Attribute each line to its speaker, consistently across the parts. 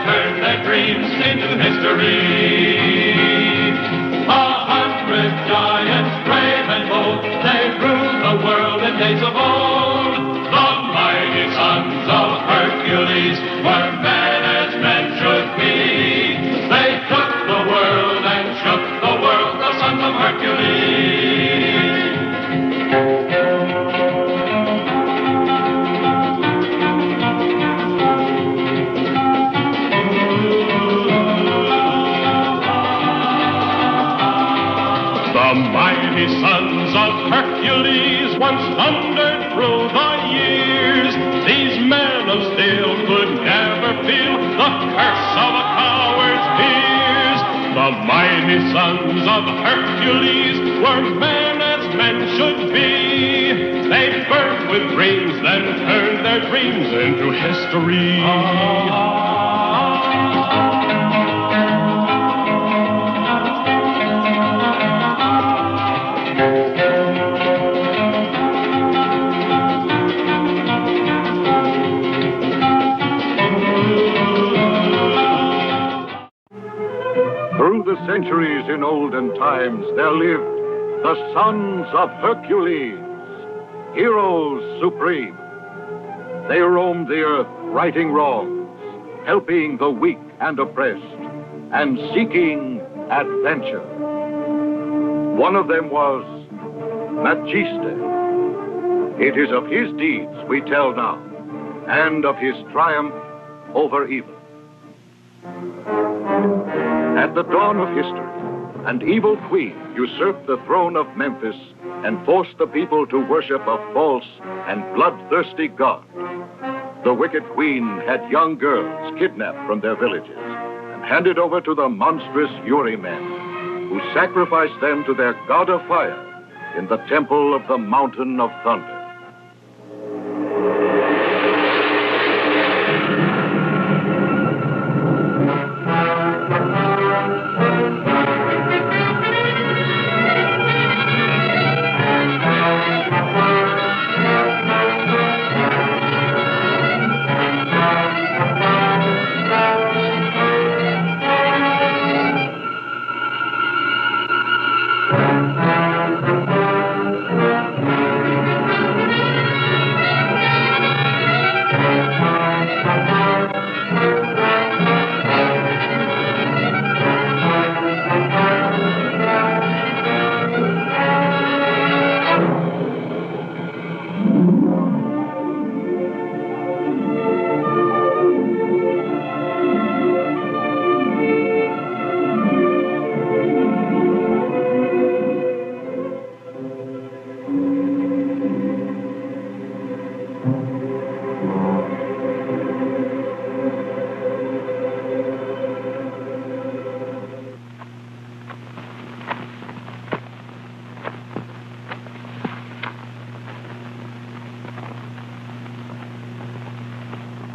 Speaker 1: turned their dreams into history. 100 giants, brave and bold, they ruled the world in days of old. The mighty sons of Hercules were men as men should be. They took the world and shook the world, the sons of Hercules. The mighty sons of Hercules once thundered through the years. These men of steel could never feel the curse of a coward's fears. The mighty sons of Hercules were men as men should be. They burned with dreams, then turned their dreams into history.
Speaker 2: Through the centuries in olden times, there lived the sons of Hercules, heroes supreme. They roamed the earth, righting wrongs, helping the weak and oppressed, and seeking adventure. One of them was Maciste. It is of his deeds we tell now, and of his triumph over evil. At the dawn of history, an evil queen usurped the throne of Memphis and forced the people to worship a false and bloodthirsty god. The wicked queen had young girls kidnapped from their villages and handed over to the monstrous Uri men, who sacrificed them to their god of fire in the temple of the Mountain of Thunder.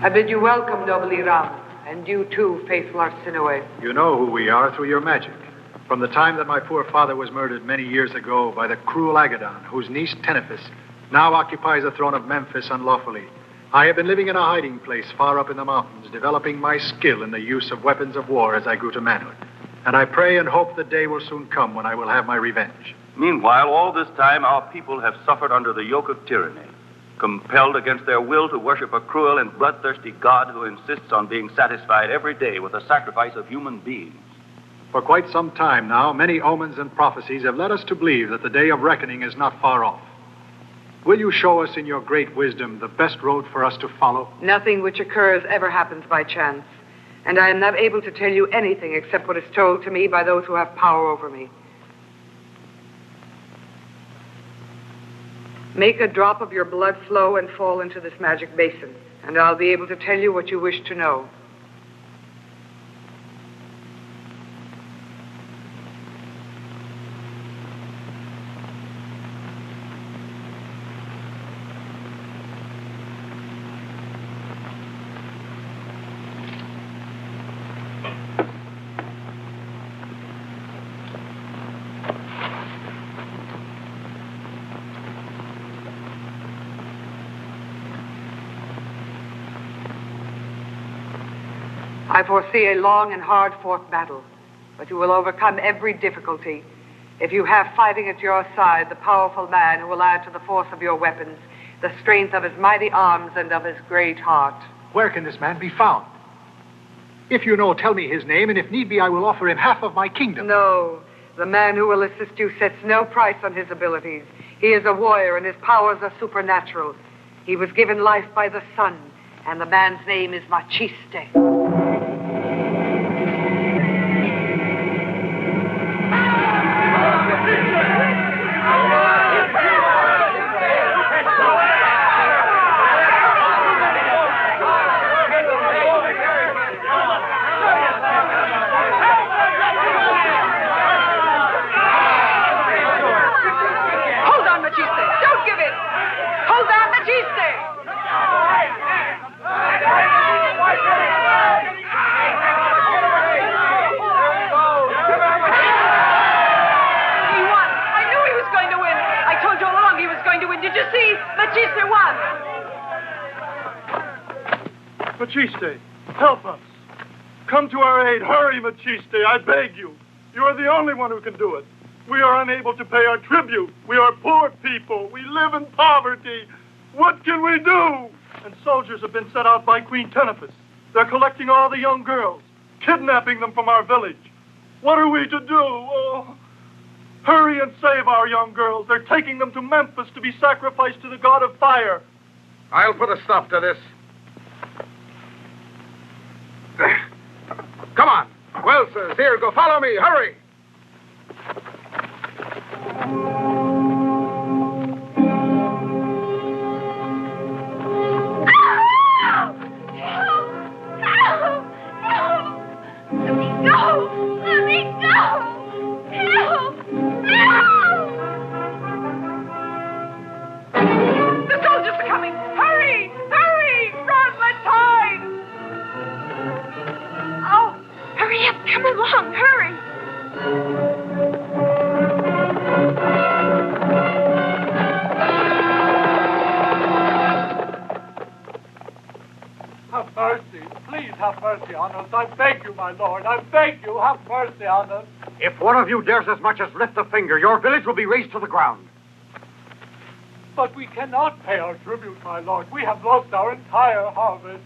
Speaker 3: I bid you welcome, noble Iram, and you too, faithful Arsino.
Speaker 4: You know who we are through your magic. From the time that my poor father was murdered many years ago by the cruel Agadon, whose niece Tenefi now occupies the throne of Memphis unlawfully, I have been living in a hiding place far up in the mountains, developing my skill in the use of weapons of war as I grew to manhood. And I pray and hope the day will soon come when I will have my revenge.
Speaker 5: Meanwhile, all this time, our people have suffered under the yoke of tyranny, compelled against their will to worship a cruel and bloodthirsty god who insists on being satisfied every day with the sacrifice of human beings.
Speaker 4: For quite some time now, many omens and prophecies have led us to believe that the day of reckoning is not far off. Will you show us in your great wisdom the best road for us to follow?
Speaker 3: Nothing which occurs ever happens by chance, and I am not able to tell you anything except what is told to me by those who have power over me. Make a drop of your blood flow and fall into this magic basin, and I'll be able to tell you what you wish to know. I foresee a long and hard-fought battle, but you will overcome every difficulty if you have fighting at your side the powerful man who will add to the force of your weapons the strength of his mighty arms and of his great heart.
Speaker 4: Where can this man be found? If you know, tell me his name, and if need be, I will offer him half of my kingdom.
Speaker 3: No, the man who will assist you sets no price on his abilities. He is a warrior, and his powers are supernatural. He was given life by the sun, and the man's name is Maciste.
Speaker 6: Maciste, help us. Come to our aid. Hurry, Maciste, I beg you. You are the only one who can do it. We are unable to pay our tribute. We are poor people. We live in poverty. What can we do? And soldiers have been sent out by Queen Tenefi. They're collecting all the young girls, kidnapping them from our village. What are we to do? Oh, hurry and save our young girls. They're taking them to Memphis to be sacrificed to the god of fire.
Speaker 2: I'll put a stop to this. Come on. Well, sirs, here, go follow me. Hurry.
Speaker 7: Let me go! Let me go! Help! Help!
Speaker 3: The soldiers are coming! Hurry! Hurry! Run, let's hide!
Speaker 7: Oh, hurry up! Come along! Hurry!
Speaker 6: Have mercy. Please have mercy on us. I beg you, my lord. I beg you, have mercy on us.
Speaker 2: If one of you dares as much as lift a finger, your village will be razed to the ground.
Speaker 6: But we cannot pay our tribute, my lord. We have lost our entire harvest.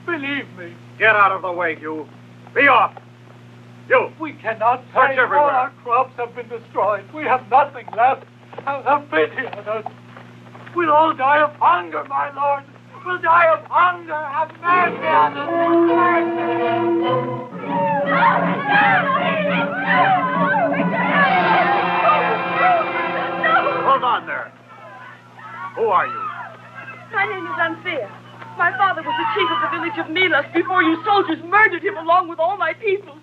Speaker 6: Believe me.
Speaker 2: Get out of the way, you. Be off. You.
Speaker 6: We cannot
Speaker 2: Search
Speaker 6: pay.
Speaker 2: everywhere.
Speaker 6: All our crops have been destroyed. We have nothing left. Have pity on us. We'll all die of hunger, my lord. We'll die of hunger. Have mercy on us.
Speaker 2: Hold on there. Who are you?
Speaker 7: My name is Antea. My father was the chief of the village of Milas before you soldiers murdered him along with all my people.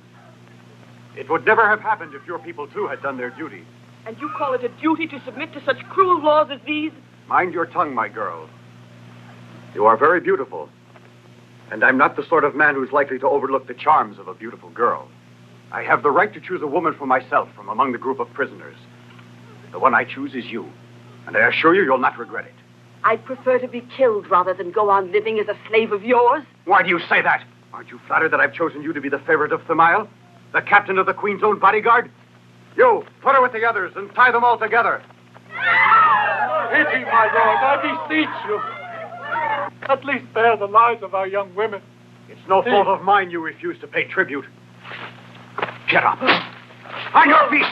Speaker 2: It would never have happened if your people, too, had done their duty.
Speaker 7: And you call it a duty to submit to such cruel laws as these?
Speaker 2: Mind your tongue, my girl. You are very beautiful. And I'm not the sort of man who's likely to overlook the charms of a beautiful girl. I have the right to choose a woman for myself from among the group of prisoners. The one I choose is you. And I assure you, you'll not regret it.
Speaker 7: I'd prefer to be killed rather than go on living as a slave of yours.
Speaker 2: Why do you say that? Aren't you flattered that I've chosen you to be the favorite of Thamael? The captain of the Queen's own bodyguard? You, put her with the others and tie them all together.
Speaker 6: Pity, my lord. I beseech you. At least spare the lives of our young women.
Speaker 2: It's no fault of mine you refuse to pay tribute. Get up. On your feet.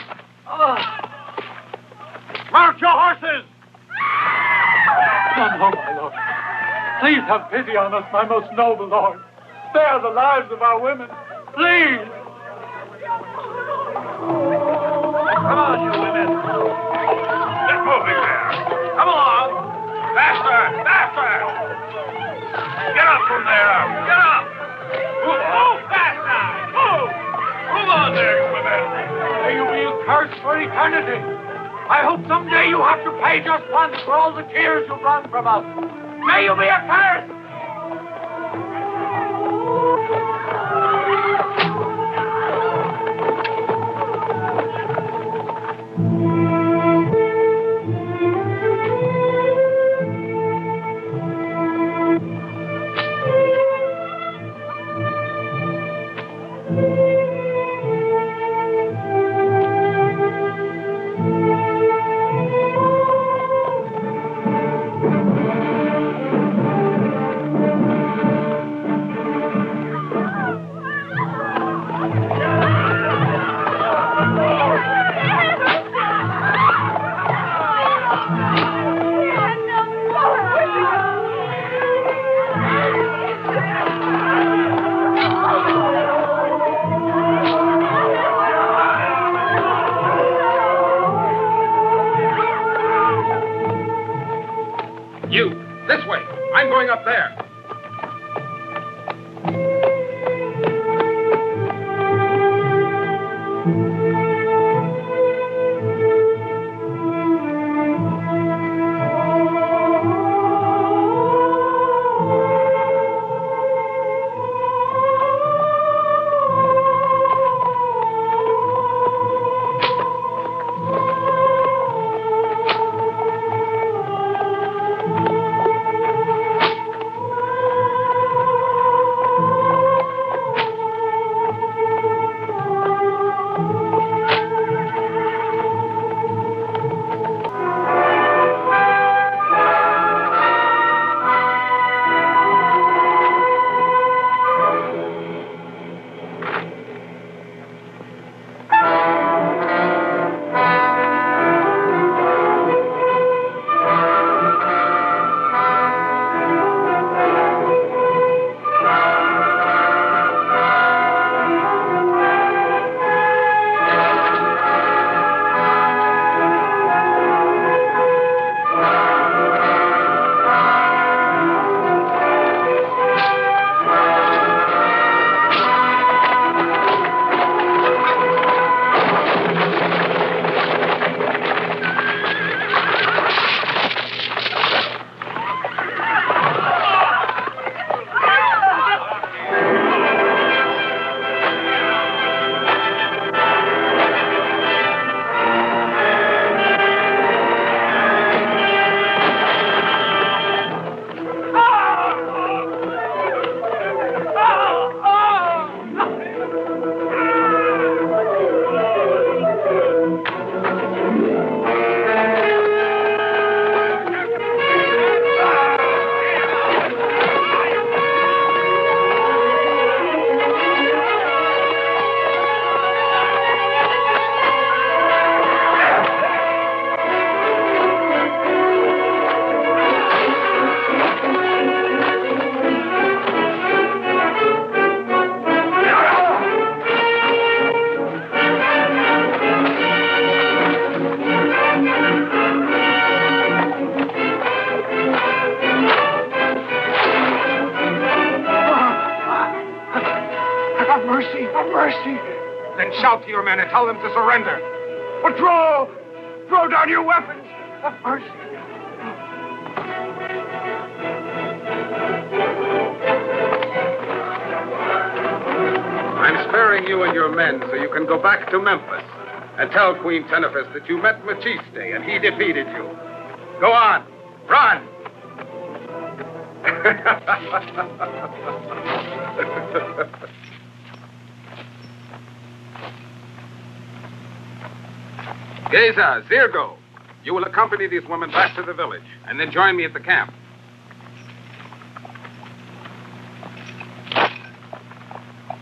Speaker 2: Mount your horses.
Speaker 6: No, my lord. Please have pity on us, my most noble lord. Spare the lives of our women. Please.
Speaker 2: Come on, you women. Get moving there. Come along. Faster, faster. Get up from there. Get up. Move fast now. Move. Move on there, you women.
Speaker 6: May you be accursed for eternity. I hope someday you have to pay just once for all the tears you've run from us. May you be accursed.
Speaker 8: Up there.
Speaker 9: Then shout to your men and tell them to surrender. Patrol! Throw down your weapons! Have mercy.
Speaker 8: I'm sparing you and your men so you can go back to Memphis and tell Queen Tenefi that you met Maciste and he defeated you. Go on. Run! Geza, Zirgo, you will accompany these women back to the village and then join me at the camp.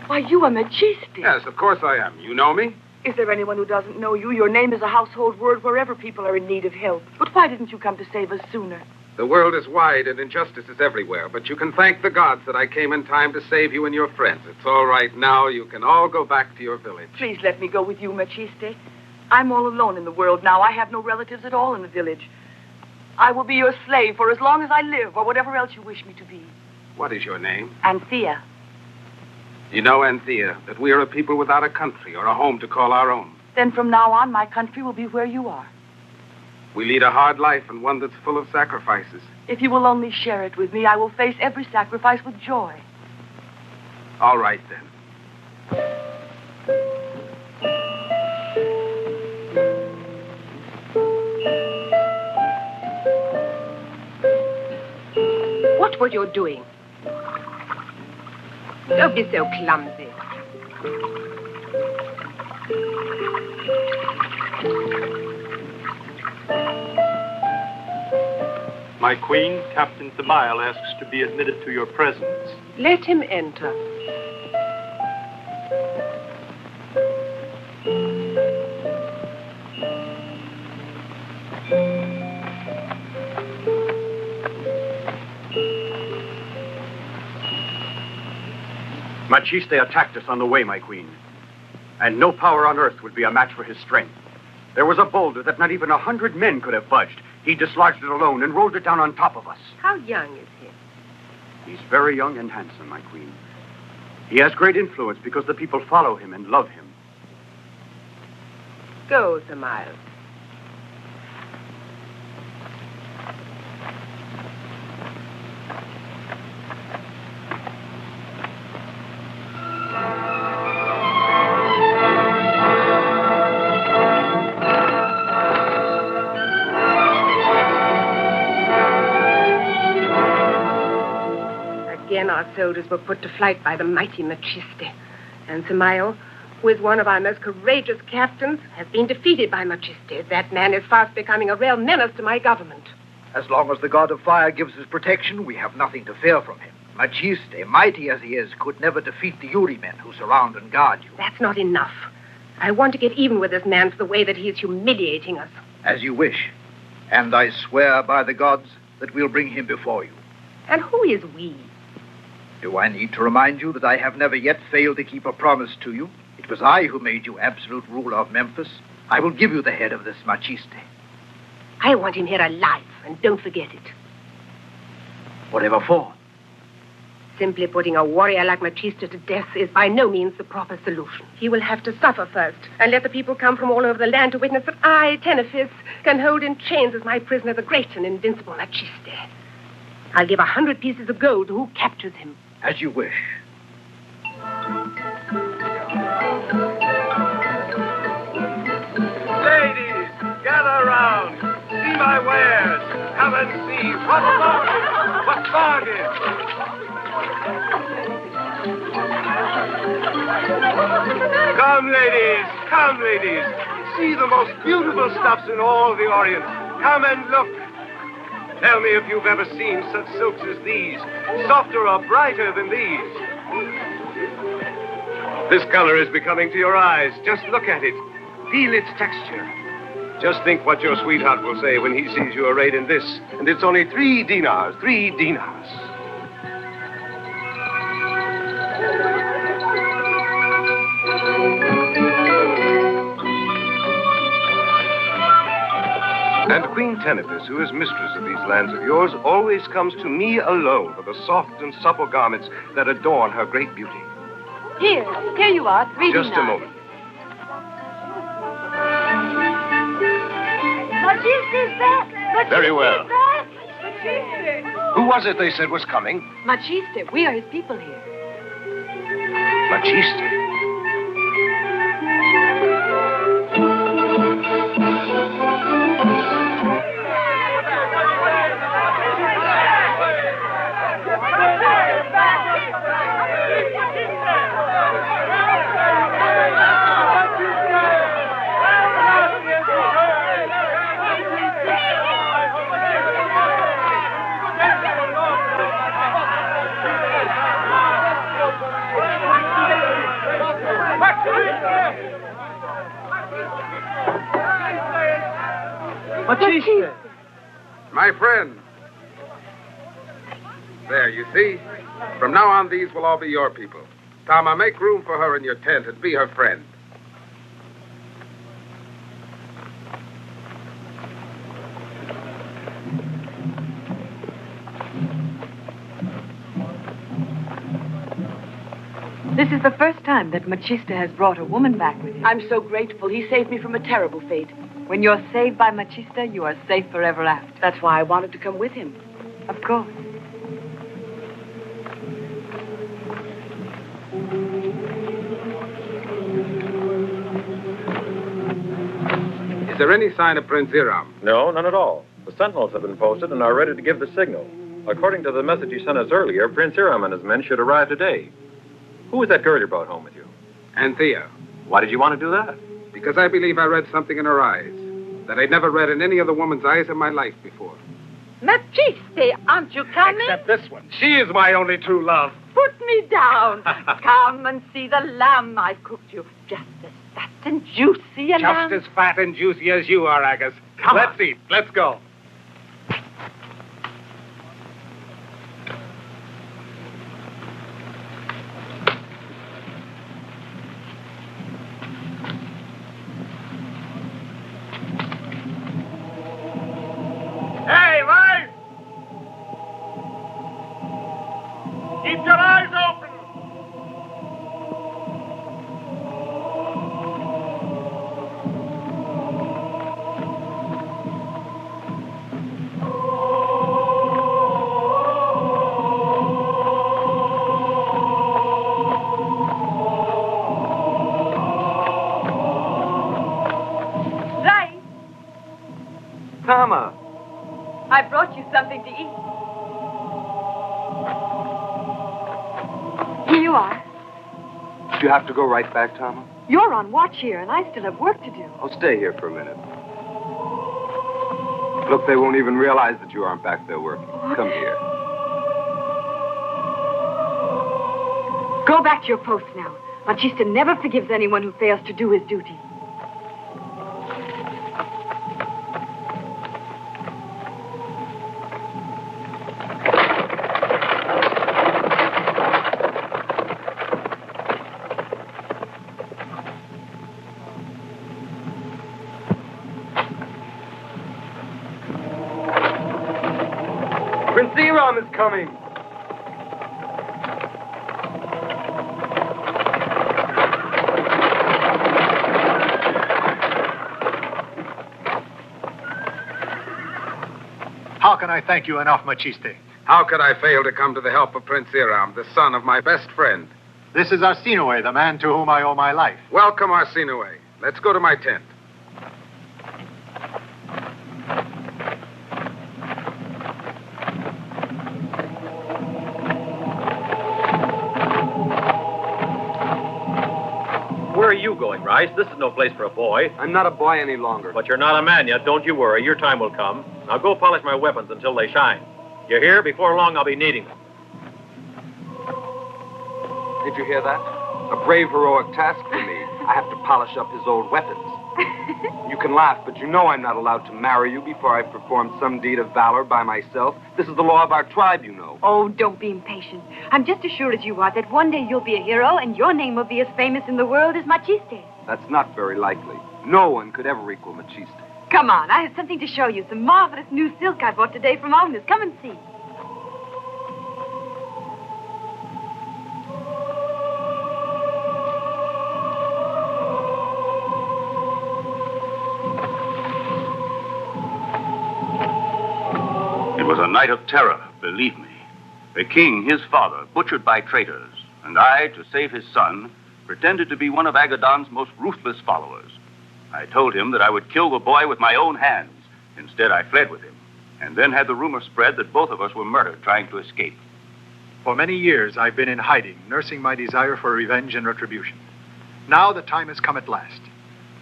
Speaker 7: Why, you are Maciste.
Speaker 8: Yes, of course I am. You know me?
Speaker 7: Is there anyone who doesn't know you? Your name is a household word wherever people are in need of help. But why didn't you come to save us sooner?
Speaker 8: The world is wide and injustice is everywhere, but you can thank the gods that I came in time to save you and your friends. It's all right now. You can all go back to your village.
Speaker 7: Please let me go with you, Maciste. I'm all alone in the world now. I have no relatives at all in the village. I will be your slave for as long as I live, or whatever else you wish me to be.
Speaker 8: What is your name?
Speaker 7: Antea.
Speaker 8: You know, Antea, that we are a people without a country or a home to call our own.
Speaker 7: Then from now on, my country will be where you are.
Speaker 8: We lead a hard life and one that's full of sacrifices.
Speaker 7: If you will only share it with me, I will face every sacrifice with joy.
Speaker 8: All right, then.
Speaker 10: What were you doing? Don't be so clumsy.
Speaker 6: My queen, Captain Thamael asks to be admitted to your presence.
Speaker 10: Let him enter.
Speaker 11: Maciste attacked us on the way, my queen. And no power on earth would be a match for his strength. There was a boulder that not even 100 men could have budged. He dislodged it alone and rolled it down on top of us.
Speaker 10: How young is he?
Speaker 11: He's very young and handsome, my queen. He has great influence because the people follow him and love him.
Speaker 10: Go, Thamael. Again, our soldiers were put to flight by the mighty Maciste. And Thamael, who is one of our most courageous captains, has been defeated by Maciste. That man is fast becoming a real menace to my government.
Speaker 12: As long as the god of fire gives us protection, we have nothing to fear from him. Maciste, mighty as he is, could never defeat the Yuri men who surround and guard you.
Speaker 10: That's not enough. I want to get even with this man for the way that he is humiliating us.
Speaker 12: As you wish. And I swear by the gods that we'll bring him before you.
Speaker 10: And who is we?
Speaker 12: Do I need to remind you that I have never yet failed to keep a promise to you? It was I who made you absolute ruler of Memphis. I will give you the head of this Maciste.
Speaker 10: I want him here alive, and don't forget it.
Speaker 12: Whatever for?
Speaker 10: Simply putting a warrior like Maciste to death is by no means the proper solution. He will have to suffer first, and let the people come from all over the land to witness that I, Tenefi, can hold in chains as my prisoner the great and invincible Maciste. I'll give 100 pieces of gold to who captures him.
Speaker 12: As you wish.
Speaker 8: Ladies, gather round. See my wares. Come and see what's bargain. What's bargain. Come, ladies. Come, ladies. See the most beautiful stuffs in all the Orient. Come and look. Tell me if you've ever seen such silks as these, softer or brighter than these. This color is becoming to your eyes. Just look at it. Feel its texture. Just think what your sweetheart will say when he sees you arrayed in this. And it's only 3 dinars. 3 dinars. And Queen Tenefi, who is mistress of these lands of yours, always comes to me alone for the soft and supple garments that adorn her great beauty.
Speaker 7: Here you are, 3 dinars.
Speaker 8: Just a moment.
Speaker 13: Maciste's back!
Speaker 8: Very well.
Speaker 13: Back.
Speaker 9: Who was it they said was coming?
Speaker 7: Maciste, we are his people here.
Speaker 9: Maciste.
Speaker 10: Maciste!
Speaker 8: My friend. There, you see? From now on, these will all be your people. Tama, make room for her in your tent and be her friend.
Speaker 3: This is the first time that Maciste has brought a woman back with him.
Speaker 7: I'm so grateful. He saved me from a terrible fate.
Speaker 3: When you're saved by Maciste, you are safe forever after.
Speaker 7: That's why I wanted to come with him.
Speaker 3: Of course.
Speaker 8: Is there any sign of Prince Iram?
Speaker 14: No, none at all. The sentinels have been posted and are ready to give the signal. According to the message he sent us earlier, Prince Iram and his men should arrive today. Who was that girl you brought home with you?
Speaker 8: Antea.
Speaker 15: Why did you want to do that?
Speaker 8: Because I believe I read something in her eyes that I'd never read in any other woman's eyes in my life before.
Speaker 13: Maciste, aren't you coming?
Speaker 9: Except this one. She is my only true love.
Speaker 13: Put me down. Come and see the lamb I've cooked you. Just as fat and juicy a lamb.
Speaker 8: Just as fat and juicy as you are, Agus. Let's eat. Let's go.
Speaker 6: Hey, Rice! Keep your eyes open!
Speaker 13: Rice,
Speaker 15: Tama.
Speaker 13: I brought you something to eat. Here you are.
Speaker 15: Did you have to go right back, Tama?
Speaker 13: You're on watch here, and I still have work to do.
Speaker 15: I'll stay here for a minute. Look, they won't even realize that you aren't back there working. Come here.
Speaker 13: Go back to your post now. Maciste never forgives anyone who fails to do his duty.
Speaker 9: Is coming.
Speaker 4: How can I thank you enough, Maciste?
Speaker 8: How could I fail to come to the help of Prince Iram, the son of my best friend?
Speaker 4: This is Arsino, the man to whom I owe my life.
Speaker 8: Welcome, Arsino. Let's go to my tent.
Speaker 14: Where are you going, Rice? This is no place for a boy.
Speaker 15: I'm not a boy any longer.
Speaker 14: But you're not a man yet. Don't you worry. Your time will come. Now go polish my weapons until they shine. You hear? Before long, I'll be needing them.
Speaker 15: Did you hear that? A brave, heroic task for me. I have to polish up his old weapons. You can laugh, but you know I'm not allowed to marry you before I've performed some deed of valor by myself. This is the law of our tribe, you know.
Speaker 13: Oh, don't be impatient. I'm just as sure as you are that one day you'll be a hero and your name will be as famous in the world as Maciste.
Speaker 15: That's not very likely. No one could ever equal Maciste.
Speaker 13: Come on, I have something to show you. Some marvelous new silk I bought today from Omnes. Come and see.
Speaker 5: It was a night of terror, believe me. The king, his father, butchered by traitors, and I, to save his son, pretended to be one of Agadon's most ruthless followers. I told him that I would kill the boy with my own hands. Instead, I fled with him, and then had the rumor spread that both of us were murdered trying to escape.
Speaker 4: For many years, I've been in hiding, nursing my desire for revenge and retribution. Now the time has come at last.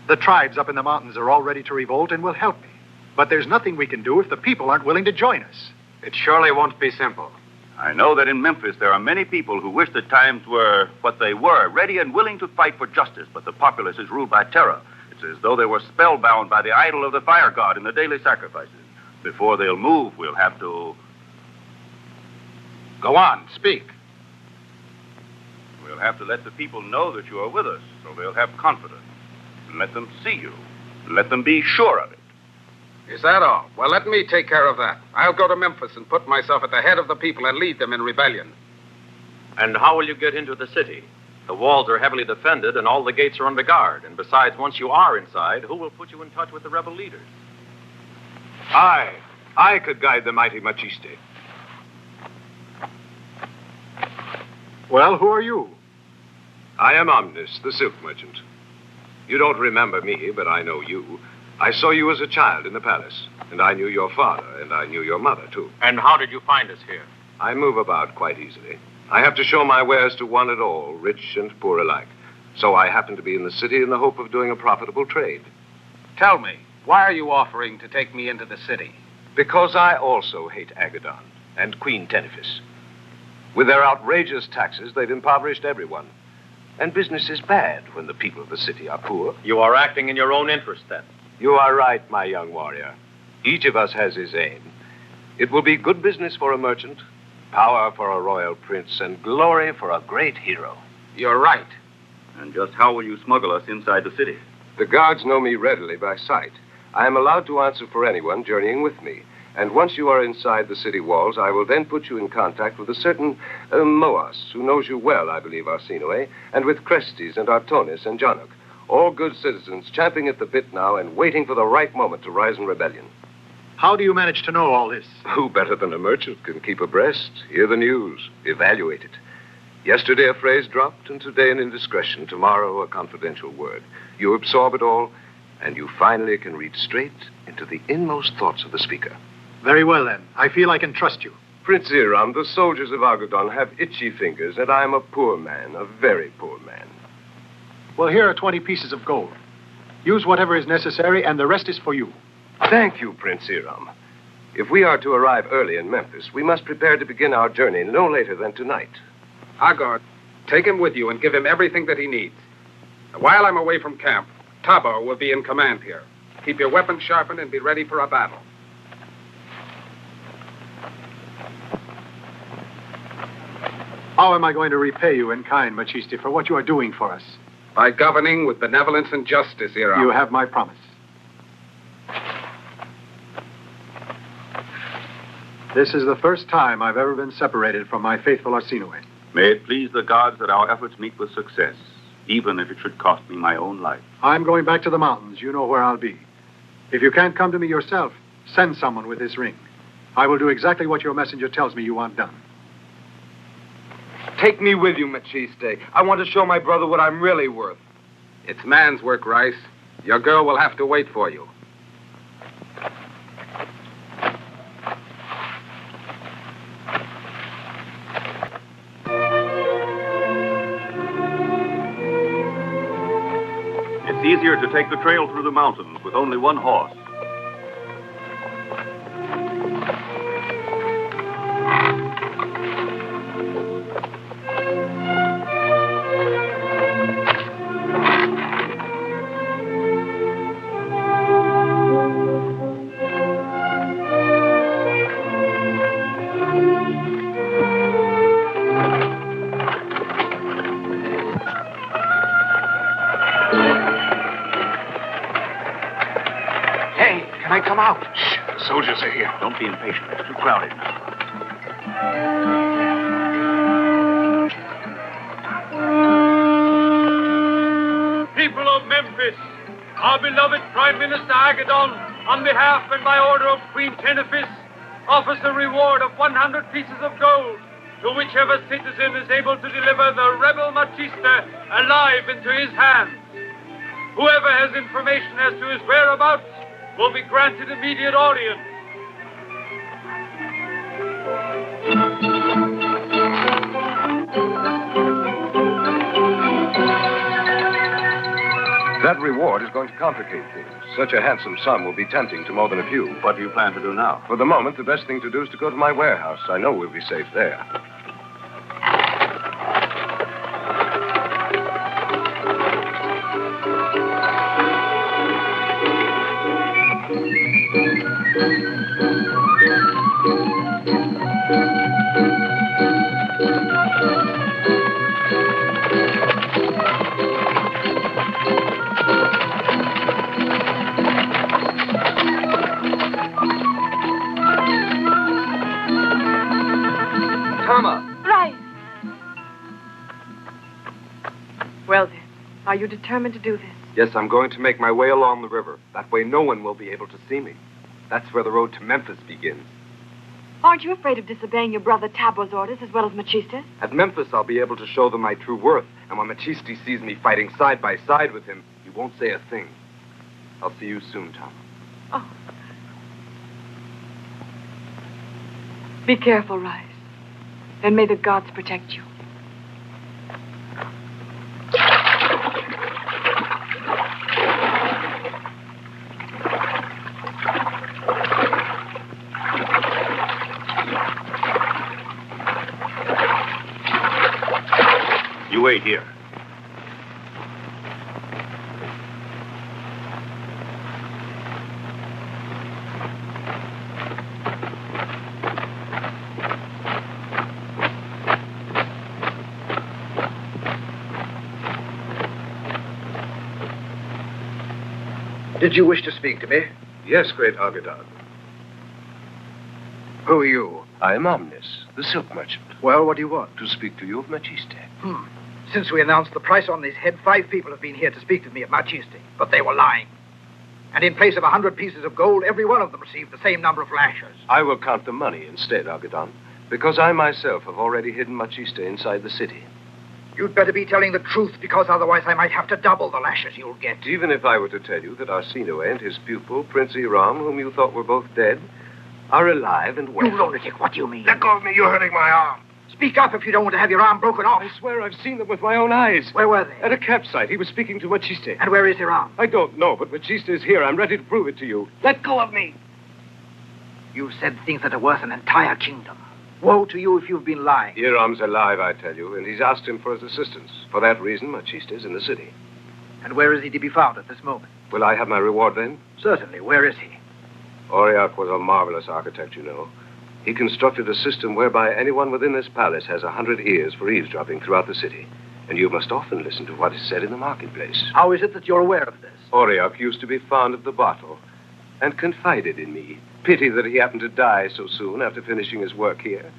Speaker 4: The tribes up in the mountains are all ready to revolt and will help me. But there's nothing we can do if the people aren't willing to join us.
Speaker 8: It surely won't be simple.
Speaker 5: I know that in Memphis there are many people who wish that times were what they were, ready and willing to fight for justice, but the populace is ruled by terror. It's as though they were spellbound by the idol of the fire god in the daily sacrifices. Before they'll move, we'll have to...
Speaker 8: Go on, speak.
Speaker 5: We'll have to let the people know that you are with us, so they'll have confidence. And let them see you. Let them be sure of it.
Speaker 8: Is that all? Well, let me take care of that. I'll go to Memphis and put myself at the head of the people and lead them in rebellion.
Speaker 14: And how will you get into the city? The walls are heavily defended and all the gates are under guard. And besides, once you are inside, who will put you in touch with the rebel leaders?
Speaker 8: I could guide the mighty Maciste.
Speaker 4: Well, who are you?
Speaker 8: I am Omnes, the silk merchant. You don't remember me, but I know you. I saw you as a child in the palace, and I knew your father, and I knew your mother, too.
Speaker 14: And how did you find us here?
Speaker 8: I move about quite easily. I have to show my wares to one and all, rich and poor alike. So I happen to be in the city in the hope of doing a profitable trade.
Speaker 9: Tell me, why are you offering to take me into the city?
Speaker 8: Because I also hate Agadon and Queen Tenefi. With their outrageous taxes, they've impoverished everyone. And business is bad when the people of the city are poor.
Speaker 14: You are acting in your own interest, then.
Speaker 8: You are right, my young warrior. Each of us has his aim. It will be good business for a merchant, power for a royal prince, and glory for a great hero.
Speaker 9: You're right.
Speaker 5: And just how will you smuggle us inside the city?
Speaker 8: The guards know me readily by sight. I am allowed to answer for anyone journeying with me. And once you are inside the city walls, I will then put you in contact with a certain Moas, who knows you well, I believe, Arsino, and with Crestes and Artonis and Januk. All good citizens champing at the bit now and waiting for the right moment to rise in rebellion.
Speaker 4: How do you manage to know all this?
Speaker 8: Who better than a merchant can keep abreast, hear the news, evaluate it? Yesterday a phrase dropped, and today an indiscretion, tomorrow a confidential word. You absorb it all, and you finally can read straight into the inmost thoughts of the speaker.
Speaker 4: Very well, then. I feel I can trust you.
Speaker 8: Prince Iram, the soldiers of Agadon have itchy fingers, and I am a poor man, a very poor man.
Speaker 4: Well, here are 20 pieces of gold. Use whatever is necessary, and the rest is for you.
Speaker 8: Thank you, Prince Iram. If we are to arrive early in Memphis, we must prepare to begin our journey no later than tonight.
Speaker 9: Haggard, take him with you and give him everything that he needs. While I'm away from camp, Tabor will be in command here. Keep your weapons sharpened and be ready for a battle.
Speaker 4: How am I going to repay you in kind, Maciste, for what you are doing for us?
Speaker 9: By governing with benevolence and justice, Iram.
Speaker 4: You have my promise. This is the first time I've ever been separated from my faithful Arsino.
Speaker 5: May it please the gods that our efforts meet with success, even if it should cost me my own life.
Speaker 4: I'm going back to the mountains. You know where I'll be. If you can't come to me yourself, send someone with this ring. I will do exactly what your messenger tells me you want done.
Speaker 15: Take me with you, Maciste. I want to show my brother what I'm really worth.
Speaker 9: It's man's work, Rice. Your girl will have to wait for you.
Speaker 5: It's easier to take the trail through the mountains with only one horse.
Speaker 9: Come out.
Speaker 11: Shh, the soldiers are here.
Speaker 5: Don't be impatient. It's too crowded now.
Speaker 6: People of Memphis, our beloved Prime Minister Agadon, on behalf and by order of Queen Tenefi, offers a reward of 100 pieces of gold to whichever citizen is able to deliver the rebel Maciste alive into his hands. Whoever has information as to his whereabouts will be granted immediate audience.
Speaker 8: That reward is going to complicate things. Such a handsome sum will be tempting to more than a few.
Speaker 5: What do you plan to do now?
Speaker 8: For the moment, the best thing to do is to go to my warehouse. I know we'll be safe there.
Speaker 7: Well, then, are you determined to do this?
Speaker 15: Yes, I'm going to make my way along the river. That way no one will be able to see me. That's where the road to Memphis begins.
Speaker 13: Aren't you afraid of disobeying your brother Tabor's orders as well as Maciste's?
Speaker 15: At Memphis, I'll be able to show them my true worth. And when Maciste sees me fighting side by side with him, he won't say a thing. I'll see you soon, Tom.
Speaker 7: Oh. Be careful, Rice. And may the gods protect you.
Speaker 12: Did you wish to speak to me?
Speaker 8: Yes, great Agadon.
Speaker 12: Who are you?
Speaker 8: I am Omnes, the silk merchant.
Speaker 12: Well, what do you want?
Speaker 8: To speak to you of Maciste.
Speaker 12: Since we announced the price on this head, 5 people have been here to speak with me of Maciste, but they were lying. And in place of 100 pieces of gold, every one of them received the same number of lashes.
Speaker 8: I will count the money instead, Agadon, because I myself have already hidden Maciste inside the city.
Speaker 12: You'd better be telling the truth, because otherwise I might have to double the lashes you'll get.
Speaker 8: Even if I were to tell you that Arsino and his pupil, Prince Iram, whom you thought were both dead, are alive and well.
Speaker 12: You lunatic, what do you mean?
Speaker 8: Let go of me, you're hurting my arm.
Speaker 12: Speak up if you don't want to have your arm broken off.
Speaker 8: I swear I've seen them with my own eyes.
Speaker 12: Where were they?
Speaker 8: At a campsite. He was speaking to Maciste.
Speaker 12: And where is Iram?
Speaker 8: I don't know, but Maciste is here. I'm ready to prove it to you. Let go of me.
Speaker 12: You've said things that are worth an entire kingdom. Woe to you if you've been lying.
Speaker 8: Iram's alive, I tell you, and he's asked him for his assistance. For that reason, Maciste is in the city.
Speaker 12: And where is he to be found at this moment?
Speaker 8: Will I have my reward then?
Speaker 12: Certainly. Where is he?
Speaker 8: Aurillac was a marvelous architect, you know. He constructed a system whereby anyone within this palace has 100 ears for eavesdropping throughout the city. And you must often listen to what is said in the marketplace.
Speaker 12: How is it that you're aware of this?
Speaker 8: Aurillac used to be fond of the bottle and confided in me. Pity that he happened to die so soon after finishing his work here.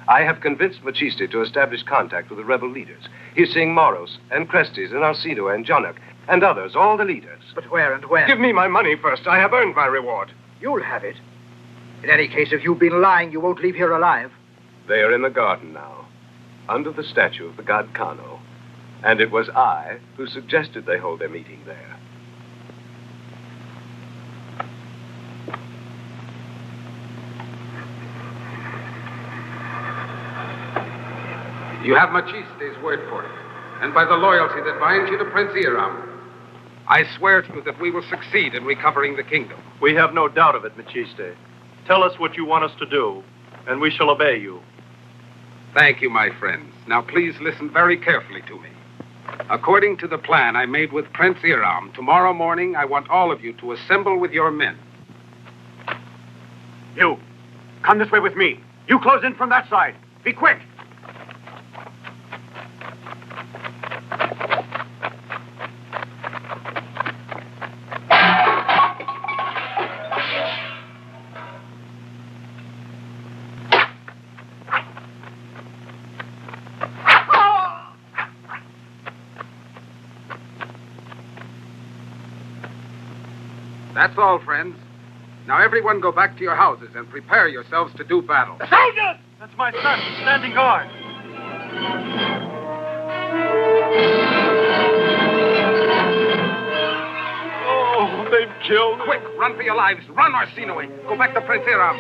Speaker 8: I have convinced Maciste to establish contact with the rebel leaders. He's seeing Moros and Crestes and Arsino and Jonak and others, all the leaders.
Speaker 12: But where and when?
Speaker 8: Give me my money first. I have earned my reward.
Speaker 12: You'll have it. In any case, if you've been lying, you won't leave here alive.
Speaker 8: They are in the garden now, under the statue of the god Caro. And it was I who suggested they hold their meeting there.
Speaker 9: You have Maciste's word for it, and by the loyalty that binds you to Prince Iram, I swear to you that we will succeed in recovering the kingdom.
Speaker 6: We have no doubt of it, Maciste. Tell us what you want us to do, and we shall obey you.
Speaker 9: Thank you, my friends. Now, please listen very carefully to me. According to the plan I made with Prince Iram, tomorrow morning I want all of you to assemble with your men.
Speaker 11: You, come this way with me. You close in from that side. Be quick.
Speaker 9: That's all, friends. Now, everyone go back to your houses and prepare yourselves to do battle.
Speaker 6: Soldiers! That's my son, standing guard. Oh, they've killed him.
Speaker 9: Quick, run for your lives. Run, Arsino. Go back to Prince Iram.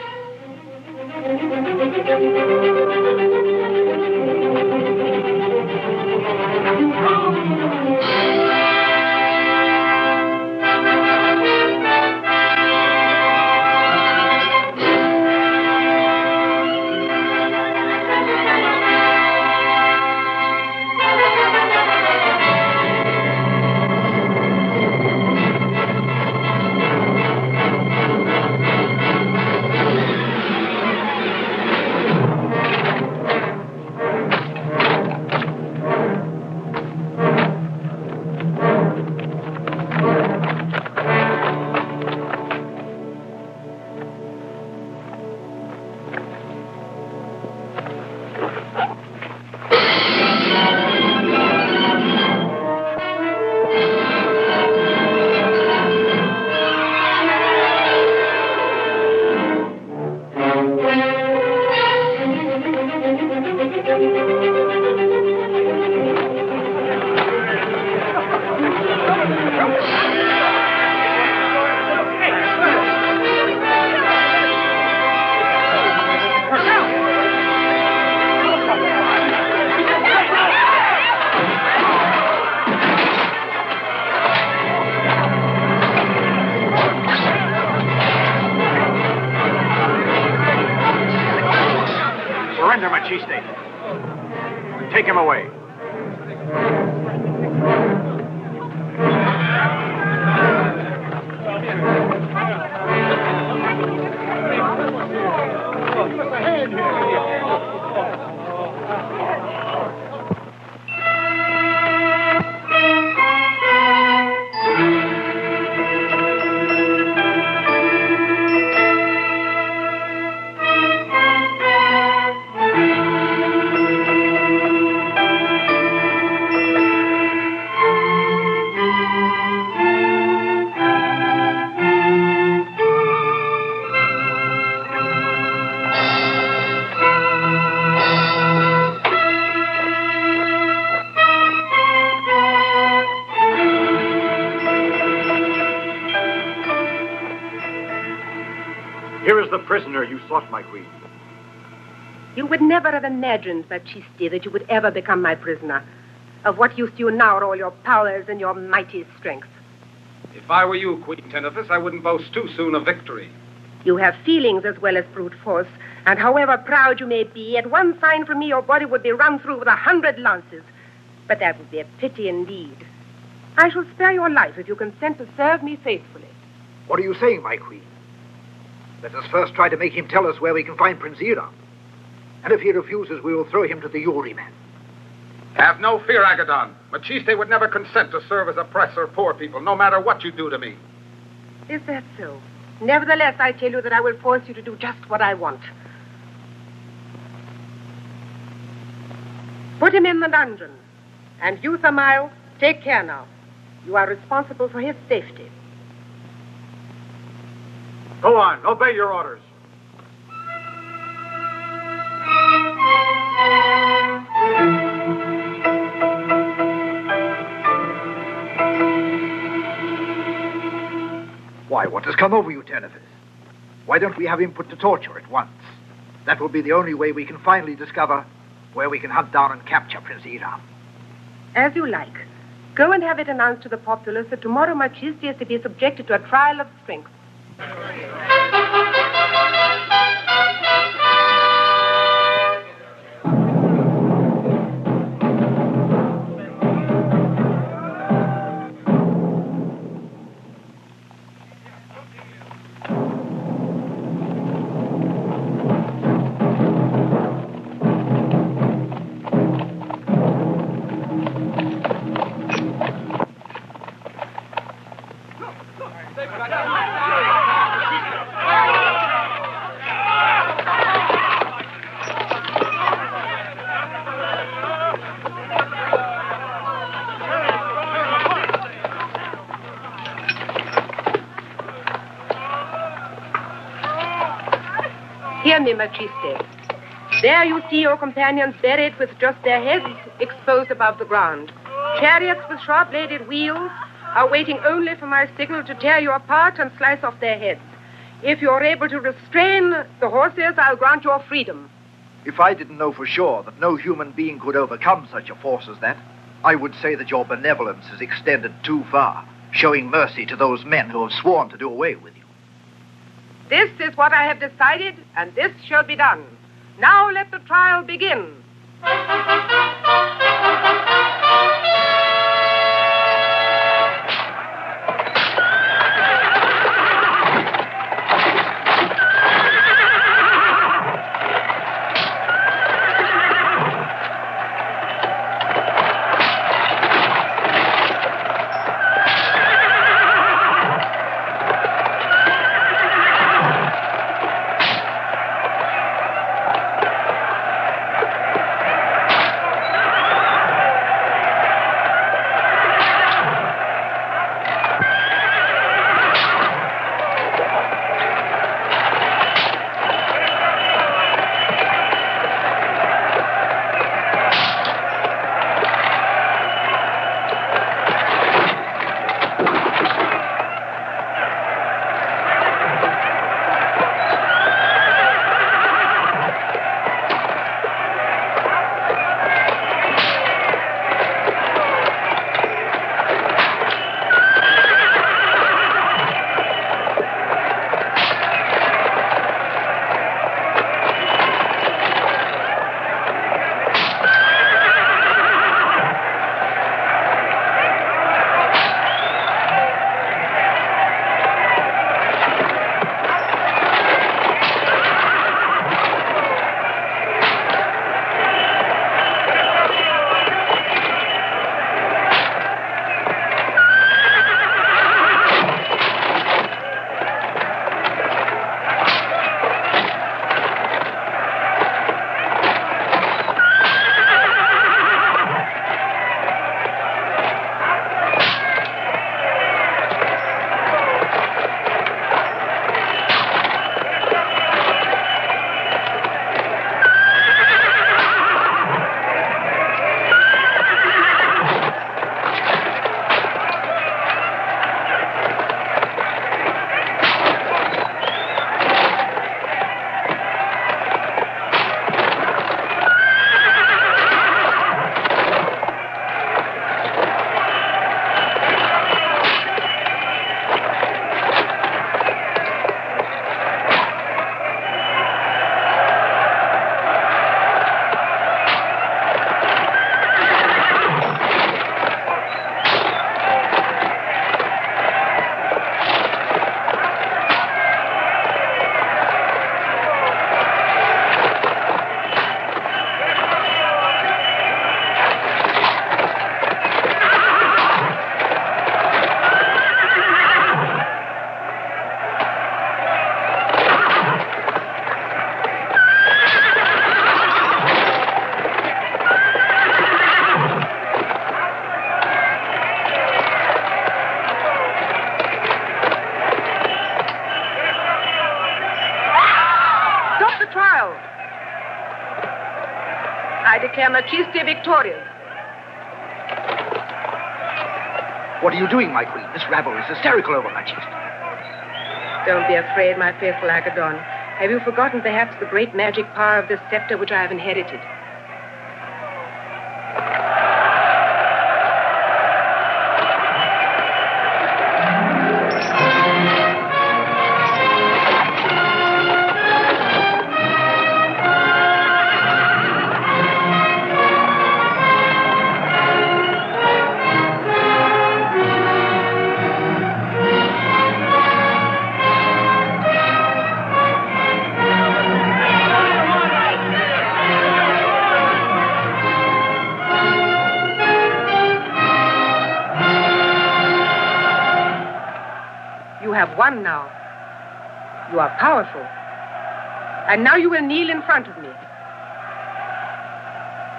Speaker 11: Maciste. Take him away. prisoner you sought, my queen.
Speaker 10: You would never have imagined, Maciste, that you would ever become my prisoner. Of what use to you now are all your powers and your mighty strength?
Speaker 9: If I were you, Queen Tenefi, I wouldn't boast too soon of victory.
Speaker 10: You have feelings as well as brute force, and however proud you may be, at one sign from me your body would be run through with 100 lances. But that would be a pity indeed. I shall spare your life if you consent to serve me faithfully.
Speaker 12: What are you saying, my queen? Let us first try to make him tell us where we can find Prince Iram. And if he refuses, we will throw him to the Yuri-men.
Speaker 9: Have no fear, Agadon. Maciste would never consent to serve as oppressor of poor people, no matter what you do to me.
Speaker 10: Is that so? Nevertheless, I tell you that I will force you to do just what I want. Put him in the dungeon. And you, Samael, take care now. You are responsible for his safety.
Speaker 11: Go on, obey your orders.
Speaker 12: Why, what has come over you, Tenefi? Why don't we have him put to torture at once? That will be the only way we can finally discover where we can hunt down and capture Prince Iram.
Speaker 10: As you like. Go and have it announced to the populace that tomorrow Maciste is to be subjected to a trial of strength. Hear me, Maciste. There you see your companions buried with just their heads exposed above the ground. Chariots with sharp-bladed wheels are waiting only for my signal to tear you apart and slice off their heads. If you're able to restrain the horses, I'll grant your freedom.
Speaker 12: If I didn't know for sure that no human being could overcome such a force as that, I would say that your benevolence has extended too far, showing mercy to those men who have sworn to do away with you.
Speaker 10: This is what I have decided, and this shall be done. Now let the trial begin. declare Maciste victorious.
Speaker 12: What are you doing, my queen? This rabble is hysterical over Maciste.
Speaker 10: Don't be afraid, my faithful Agadon. Have you forgotten perhaps the great magic power of this scepter which I have inherited? Won now. You are powerful. And now you will kneel in front of me.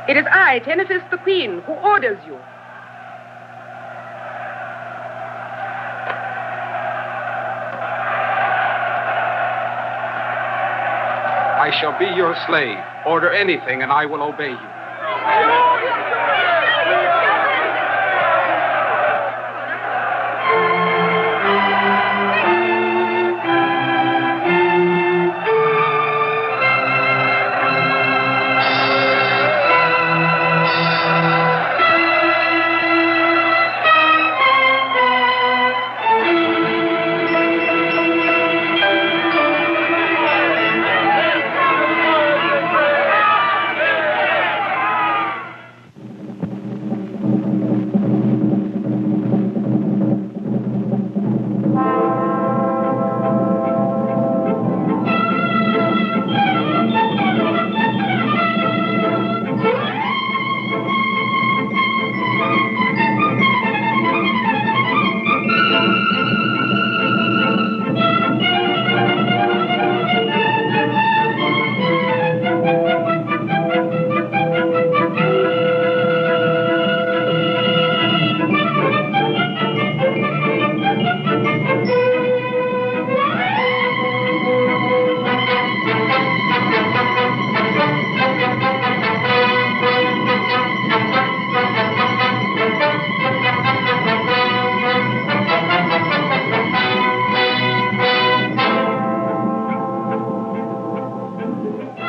Speaker 10: It is I, Tenefi the Queen, who orders you.
Speaker 9: I shall be your slave. Order anything and I will obey you.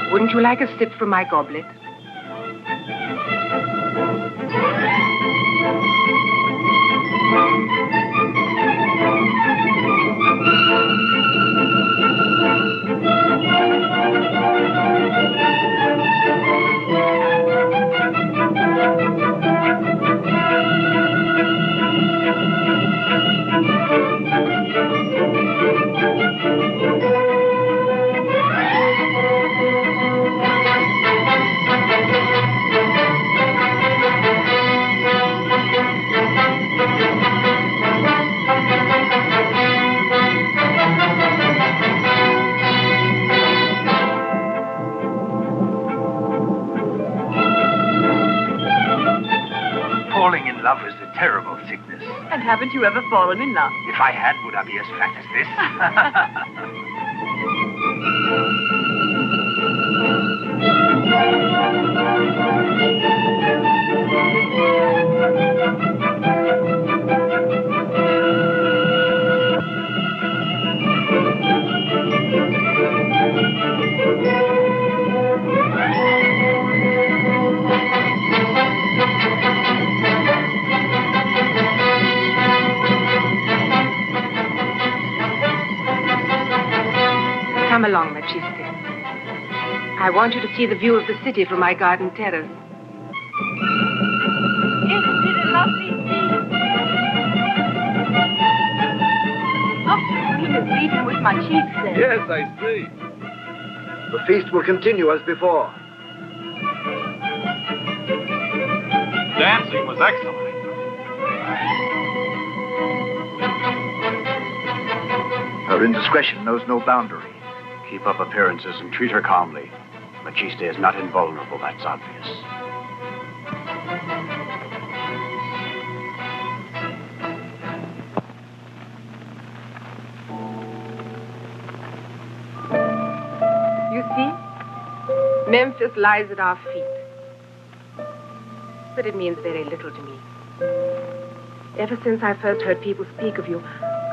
Speaker 10: Wouldn't you like a sip from my goblet?
Speaker 12: Falling in love is a terrible sickness.
Speaker 13: And haven't you ever fallen in love?
Speaker 12: If I had, would I be as fat as
Speaker 10: Come along, Maciste. I want you to see the view of the city from my garden terrace.
Speaker 13: Isn't it a lovely scene? Look, the Queen is leading with Maciste.
Speaker 8: Yes, I see.
Speaker 12: The feast will continue as before.
Speaker 6: Dancing was excellent.
Speaker 12: Her indiscretion knows no boundary.
Speaker 11: Keep up appearances and treat her calmly. Maciste is not invulnerable, that's obvious.
Speaker 10: You see? Memphis lies at our feet. but it means very little to me. Ever since I first heard people speak of you,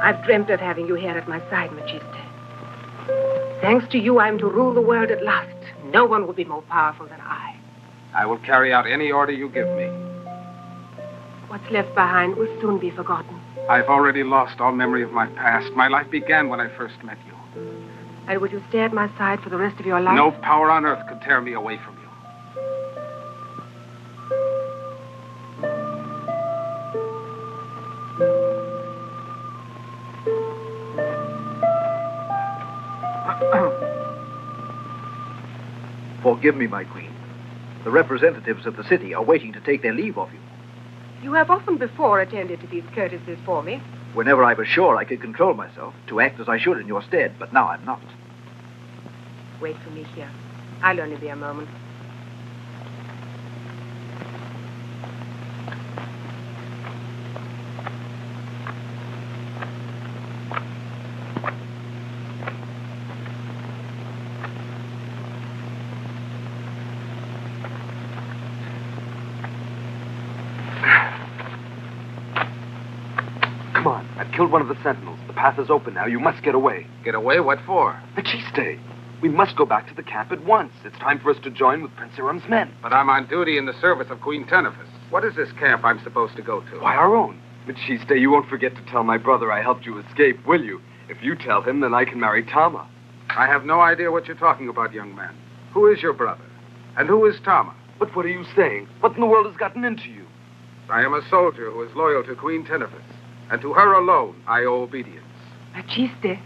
Speaker 10: I've dreamt of having you here at my side, Maciste. Thanks to you, I'm to rule the world at last. No one will be more powerful than I.
Speaker 9: I will carry out any order you give me.
Speaker 10: What's left behind will soon be forgotten.
Speaker 9: I've already lost all memory of my past. My life began when I first met you.
Speaker 10: And would you stay at my side for the rest of your life?
Speaker 9: No power on earth could tear me away from you.
Speaker 12: Forgive me, my queen. The representatives of the city are waiting to take their leave of you.
Speaker 10: You have often before attended to these courtesies for me.
Speaker 12: Whenever I was sure I could control myself to act as I should in your stead, but now I'm not.
Speaker 10: Wait for me here. I'll only be a moment.
Speaker 15: Killed one of the sentinels. The path is open now. You must get away.
Speaker 9: Get away? What for?
Speaker 15: Maciste, we must go back to the camp at once. It's time for us to join with Prince Hiram's men.
Speaker 9: But I'm on duty in the service of Queen Tenefi. What is this camp I'm supposed to go to?
Speaker 15: Why, our own. Maciste, you won't forget to tell my brother I helped you escape, will you? If you tell him, then I can marry Tama.
Speaker 9: I have no idea what you're talking about, young man. Who is your brother? And who is Tama?
Speaker 15: But what are you saying? What in the world has gotten into you?
Speaker 9: I am a soldier who is loyal to Queen Tenefi. And to her alone, I owe obedience.
Speaker 10: Maciste.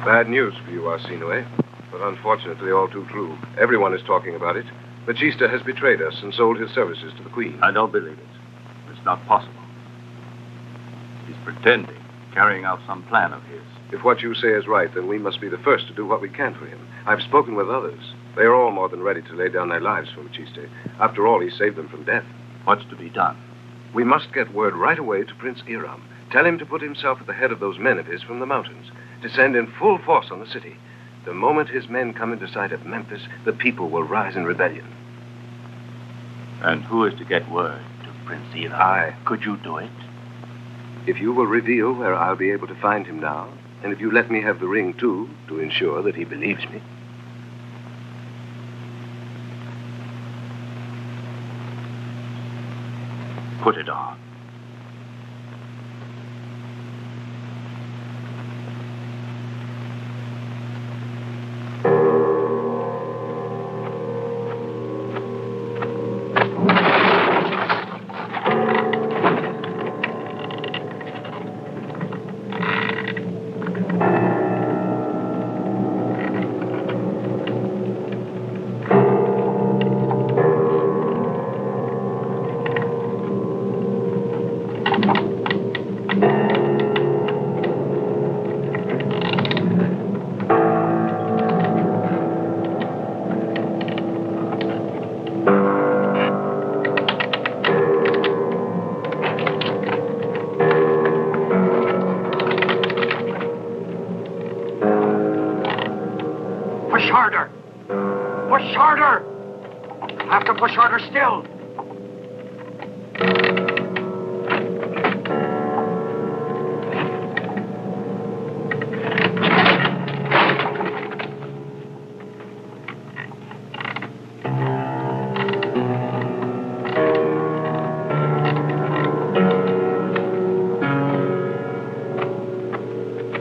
Speaker 8: Bad news for you, Arsino, eh? But unfortunately, all too true. Everyone is talking about it. Maciste has betrayed us and sold his services to the Queen.
Speaker 5: I don't believe it. It's not possible. He's pretending, carrying out some plan of his.
Speaker 8: If what you say is right, then we must be the first to do what we can for him. I've spoken with others. They are all more than ready to lay down their lives for Maciste. After all, he saved them from death.
Speaker 5: What's to be done?
Speaker 8: We must get word right away to Prince Hiram. Tell him to put himself at the head of those men of his from the mountains. Descend in full force on the city. The moment his men come into sight of Memphis, the people will rise in rebellion.
Speaker 5: And who is to get word to Prince Hiram?
Speaker 8: I.
Speaker 5: Could you do it?
Speaker 8: If you will reveal where I'll be able to find him now, and if you let me have the ring, too, to ensure that he believes me.
Speaker 5: Put it on.
Speaker 12: Push harder still.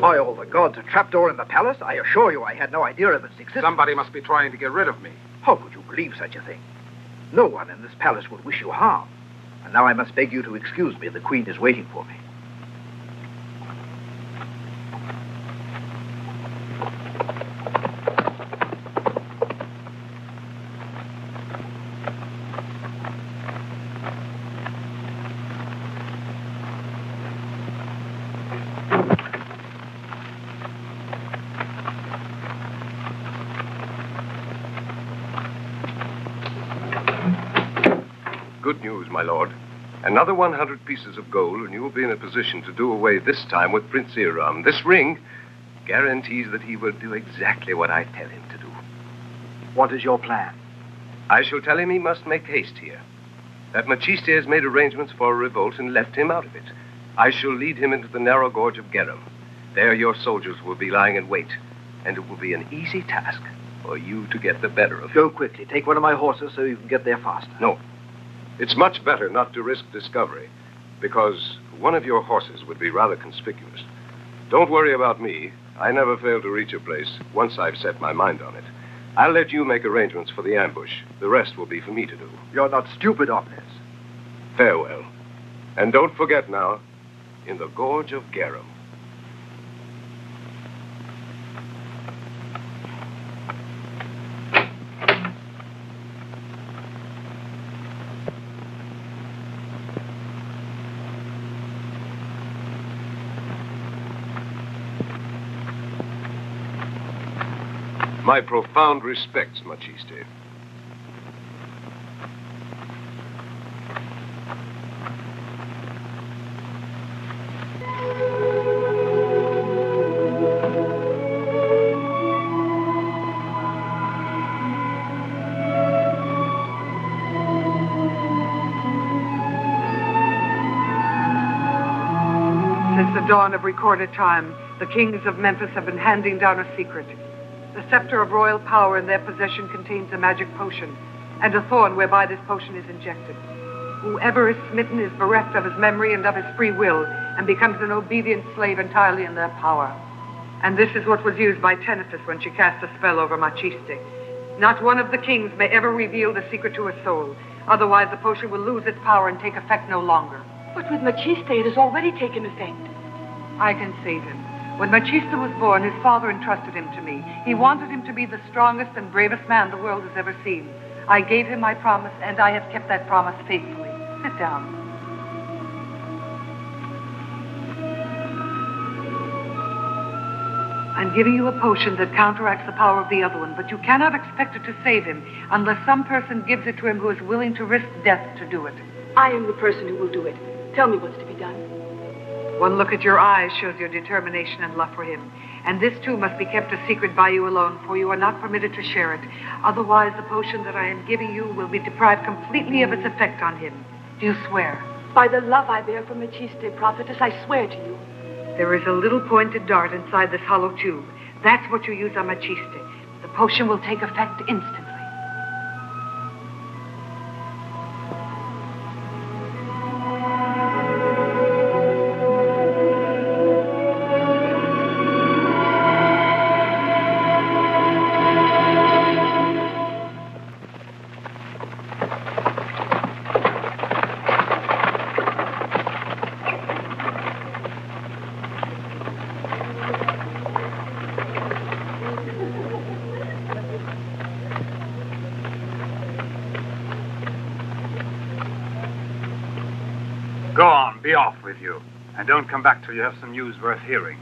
Speaker 12: By all the gods, a trapdoor in the palace? I assure you I had no idea of its existence.
Speaker 9: Somebody must be trying to get rid of me.
Speaker 12: How could you believe such a thing? No one in this palace would wish you harm. And now I must beg you to excuse me. The Queen is waiting for me.
Speaker 16: Good news, my lord. Another 100 pieces of gold, and you will be in a position to do away this time with Prince Iram. This ring guarantees that he will do exactly what I tell him to do.
Speaker 12: What is your plan?
Speaker 16: I shall tell him he must make haste here. That Maciste has made arrangements for a revolt and left him out of it. I shall lead him into the narrow gorge of Gerum. There your soldiers will be lying in wait, and it will be an easy task for you to get the better of him.
Speaker 12: Go quickly. Take one of my horses so you can get there faster.
Speaker 16: No. It's much better not to risk discovery, because one of your horses would be rather conspicuous. Don't worry about me. I never fail to reach a place once I've set my mind on it. I'll let you make arrangements for the ambush. The rest will be for me to do.
Speaker 12: You're not stupid, Omnes.
Speaker 16: Farewell. And don't forget now, in the gorge of Gerum. My profound respects, Maciste.
Speaker 3: Since the dawn of recorded time, the kings of Memphis have been handing down a secret. The scepter of royal power in their possession contains a magic potion, and a thorn whereby this potion is injected. Whoever is smitten is bereft of his memory and of his free will, and becomes an obedient slave entirely in their power. And this is what was used by Tenefi when she cast a spell over Maciste. Not one of the kings may ever reveal the secret to a soul, otherwise the potion will lose its power and take effect no longer.
Speaker 7: But with Maciste, it has already taken effect.
Speaker 3: I can save him. When Maciste was born, his father entrusted him to me. He wanted him to be the strongest and bravest man the world has ever seen. I gave him my promise, and I have kept that promise faithfully. Sit down. I'm giving you a potion that counteracts the power of the other one, but you cannot expect it to save him unless some person gives it to him who is willing to risk death to do it.
Speaker 7: I am the person who will do it. Tell me what's to be done.
Speaker 3: One look at your eyes shows your determination and love for him. And this, too, must be kept a secret by you alone, for you are not permitted to share it. Otherwise, the potion that I am giving you will be deprived completely of its effect on him. Do you swear?
Speaker 7: By the love I bear for Maciste, prophetess, I swear to you.
Speaker 3: There is a little pointed dart inside this hollow tube. That's what you use on Maciste. The potion will take effect instantly.
Speaker 4: Go on, be off with you. And don't come back till you have some news worth hearing.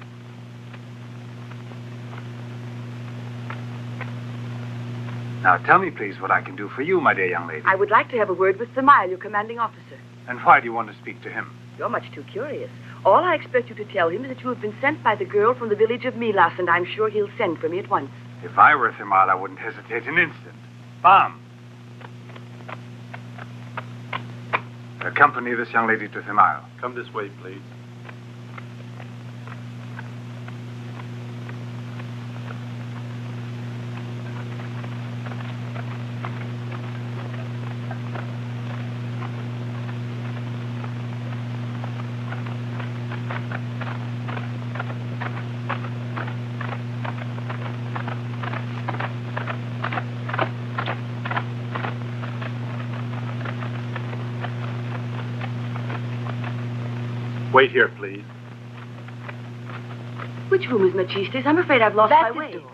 Speaker 4: Now, tell me, please, what I can do for you, my dear young lady.
Speaker 7: I would like to have a word with Samael, your commanding officer.
Speaker 4: And why do you want to speak to him?
Speaker 7: You're much too curious. All I expect you to tell him is that you have been sent by the girl from the village of Milas, and I'm sure he'll send for me at once.
Speaker 4: If I were Samael, I wouldn't hesitate an instant. Bam! Accompany this young lady to Samael.
Speaker 6: Come this way, please. Wait here, please.
Speaker 7: Which room is Maciste's? I'm afraid I've lost my way. Door.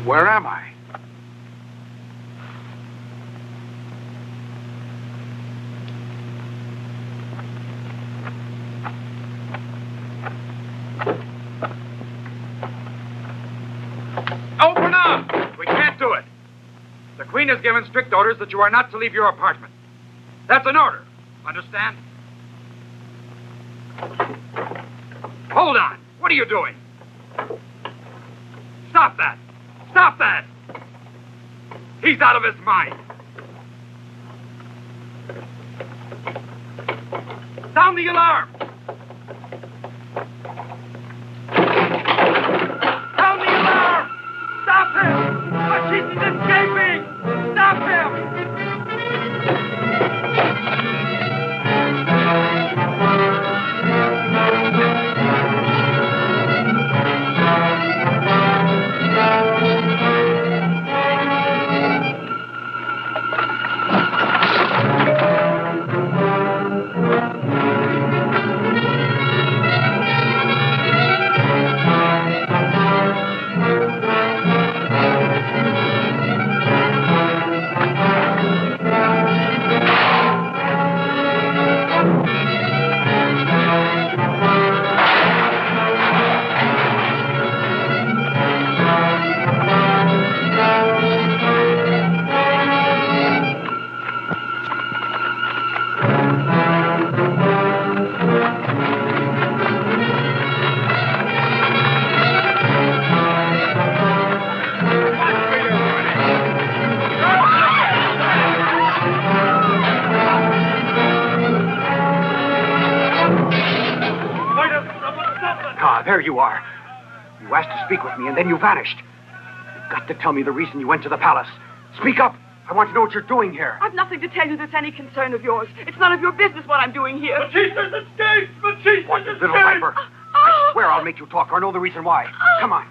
Speaker 9: Where am I?
Speaker 17: Open up! We can't do it. The Queen has given strict orders that you are not to leave your apartment. That's an order. Understand? Hold on. What are you doing? Stop that! Stop that! He's out of his mind. Sound the alarm! Sound the alarm! Stop him! Machiste's escaping! Stop him!
Speaker 11: There you are. You asked to speak with me, and then you vanished. You've got to tell me the reason you went to the palace. Speak up. I want to know what you're doing here.
Speaker 7: I've nothing to tell you that's any concern of yours. It's none of your business what I'm doing here.
Speaker 6: Machiste's escaped! Machiste's
Speaker 11: What, you little viper? I swear I'll make you talk or know the reason why. Come on.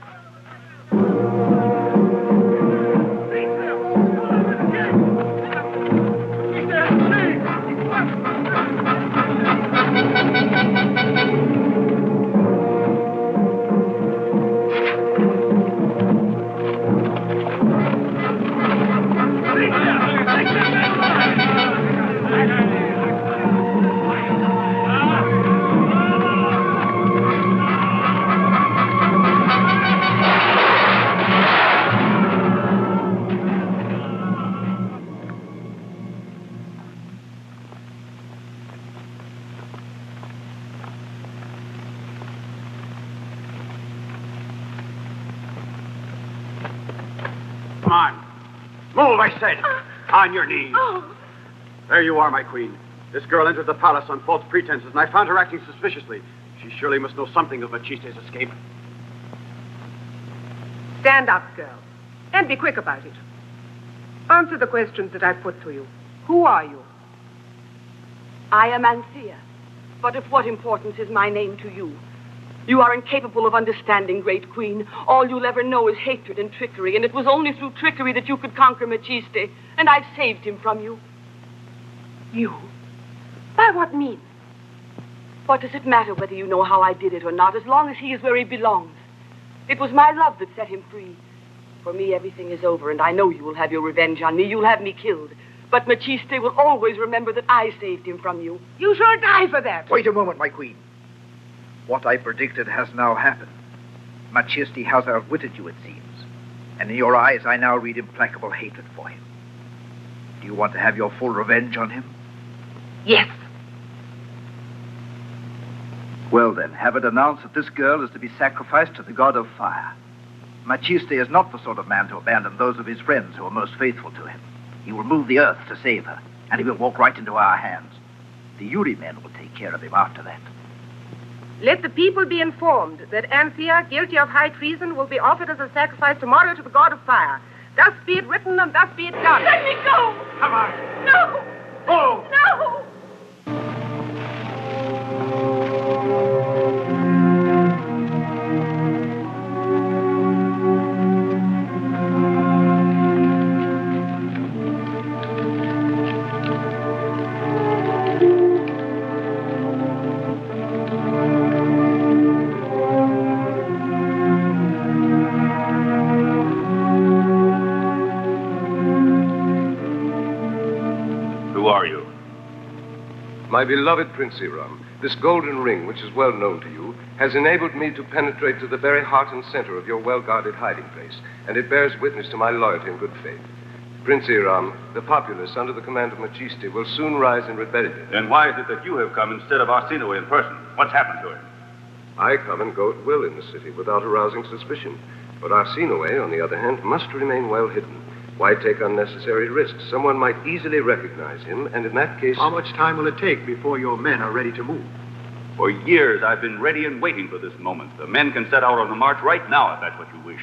Speaker 11: Come on. Move, I said. On your knees.
Speaker 7: Oh.
Speaker 11: There you are, my queen. This girl entered the palace on false pretenses, and I found her acting suspiciously. She surely must know something of Machiste's escape.
Speaker 10: Stand up, girl, and be quick about it. Answer the questions that I've put to you. Who are you?
Speaker 7: I am Antea. But of what importance is my name to you? You are incapable of understanding, great queen. All you'll ever know is hatred and trickery, and it was only through trickery that you could conquer Maciste, and I've saved him from you.
Speaker 10: You? By what means?
Speaker 7: What does it matter whether you know how I did it or not, as long as he is where he belongs? It was my love that set him free. For me, everything is over, and I know you will have your revenge on me. You'll have me killed. But Maciste will always remember that I saved him from you.
Speaker 10: You shall die for that.
Speaker 12: Wait a moment, my queen. What I predicted has now happened. Maciste has outwitted you, it seems. And in your eyes, I now read implacable hatred for him. Do you want to have your full revenge on him?
Speaker 10: Yes.
Speaker 12: Well, then, have it announced that this girl is to be sacrificed to the god of fire. Maciste is not the sort of man to abandon those of his friends who are most faithful to him. He will move the earth to save her, and he will walk right into our hands. The Yuri men will take care of him after that.
Speaker 10: Let the people be informed that Antea, guilty of high treason, will be offered as a sacrifice tomorrow to the god of fire. Thus be it written, and thus be it done.
Speaker 7: Let me go!
Speaker 11: Come on.
Speaker 7: No!
Speaker 11: Oh!
Speaker 7: No!
Speaker 16: My beloved Prince Iram, this golden ring, which is well known to you, has enabled me to penetrate to the very heart and center of your well-guarded hiding place, and it bears witness to my loyalty and good faith. Prince Iram, the populace, under the command of Maciste, will soon rise in rebellion.
Speaker 5: Then why is it that you have come instead of Arsino in person? What's happened to him?
Speaker 16: I come and go at will in the city without arousing suspicion. But Arsino, on the other hand, must remain well hidden. Why take unnecessary risks? Someone might easily recognize him, and in that case...
Speaker 4: How much time will it take before your men are ready to move?
Speaker 5: For years, I've been ready and waiting for this moment. The men can set out on the march right now, if that's what you wish.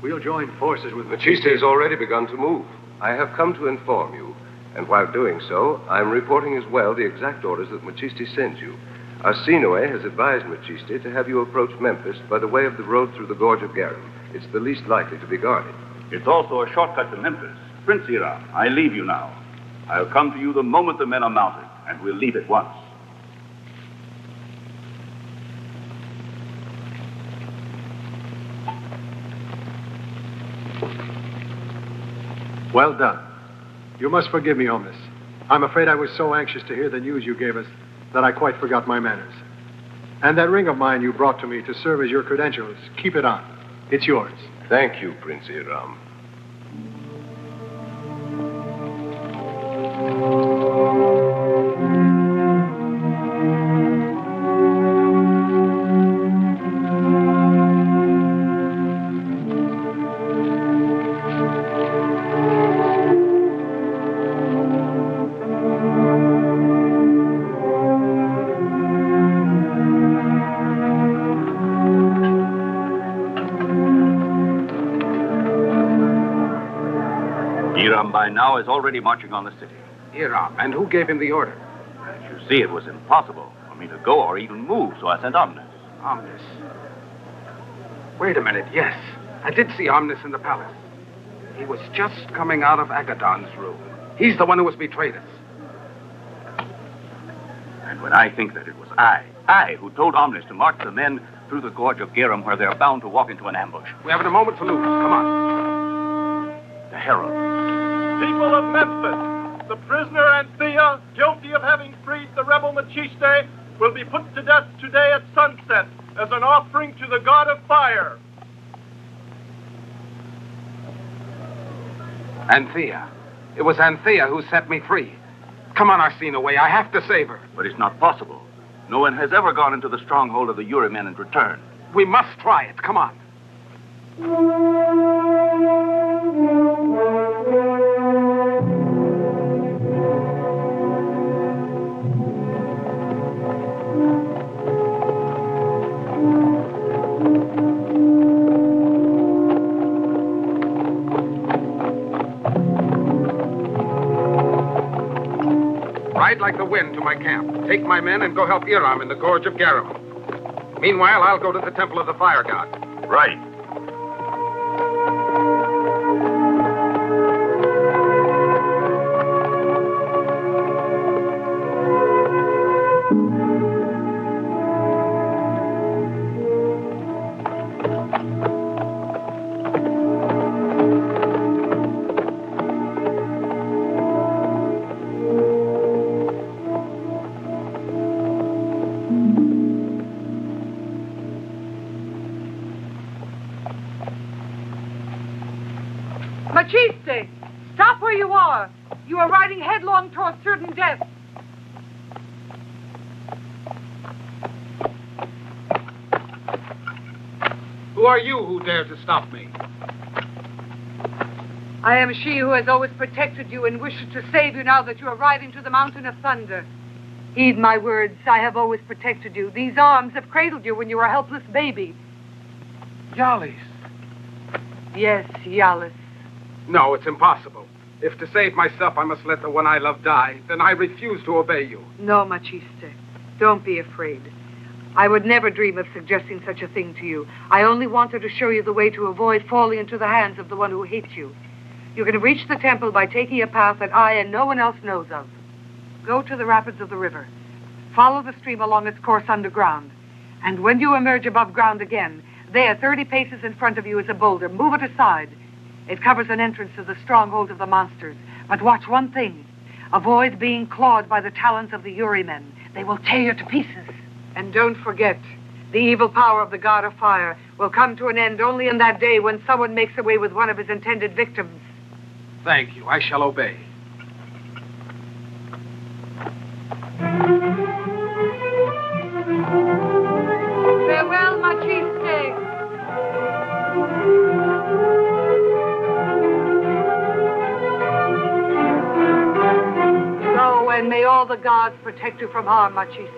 Speaker 4: We'll join forces with
Speaker 16: Maciste has already begun to move. I have come to inform you, and while doing so, I'm reporting as well the exact orders that Maciste sends you. Arsino has advised Maciste to have you approach Memphis by the way of the road through the gorge of Garum. It's the least likely to be guarded.
Speaker 5: It's also a shortcut to Memphis. Prince Iram, I leave you now. I'll come to you the moment the men are mounted, and we'll leave at once.
Speaker 4: Well done. You must forgive me, Omnes. I'm afraid I was so anxious to hear the news you gave us that I quite forgot my manners. And that ring of mine you brought to me to serve as your credentials, keep it on. It's yours.
Speaker 16: Thank you, Prince Iram.
Speaker 5: By now is already marching on the city.
Speaker 9: Iram, and who gave him the order?
Speaker 5: As you see, it was impossible for me to go or even move, so I sent Omnes.
Speaker 9: Omnes? Wait a minute, yes. I did see Omnes in the palace. He was just coming out of Agadon's room. He's the one who has betrayed us.
Speaker 5: And when I think that it was I who told Omnes to march the men through the gorge of Garum where they're bound to walk into an ambush.
Speaker 9: We haven't a moment to lose. Come on.
Speaker 5: The herald.
Speaker 6: People of Memphis, the prisoner Antea, guilty of having freed the rebel Maciste, will be put to death today at sunset as an offering to the god of fire.
Speaker 9: Antea. It was Antea who set me free. Come on, Arsino, I have to save her.
Speaker 5: But it's not possible. No one has ever gone into the stronghold of the Uri men and returned.
Speaker 9: We must try it. Come on. Ride like the wind to my camp. Take my men and go help Iram in the gorge of Garum. Meanwhile, I'll go to the temple of the fire god.
Speaker 5: Right.
Speaker 3: Maciste, stop where you are. You are riding headlong towards certain death.
Speaker 9: Who are you who dare to stop me?
Speaker 3: I am she who has always protected you and wishes to save you now that you are riding to the mountain of thunder. Heed my words. I have always protected you. These arms have cradled you when you were a helpless baby.
Speaker 9: Yalis.
Speaker 3: Yes, Yalis.
Speaker 9: No, it's impossible. If to save myself I must let the one I love die, then I refuse to obey you.
Speaker 3: No, Maciste. Don't be afraid. I would never dream of suggesting such a thing to you. I only wanted to show you the way to avoid falling into the hands of the one who hates you. You can reach the temple by taking a path that I and no one else knows of. Go to the rapids of the river. Follow the stream along its course underground. And when you emerge above ground again, there, 30 paces in front of you, is a boulder. Move it aside. It covers an entrance to the stronghold of the monsters. But watch one thing. Avoid being clawed by the talons of the Uri-men. They will tear you to pieces. And don't forget, the evil power of the god of fire will come to an end only in that day when someone makes away with one of his intended victims.
Speaker 9: Thank you. I shall obey.
Speaker 3: Farewell, Maciste. Go, and may all the gods protect you from harm, Maciste.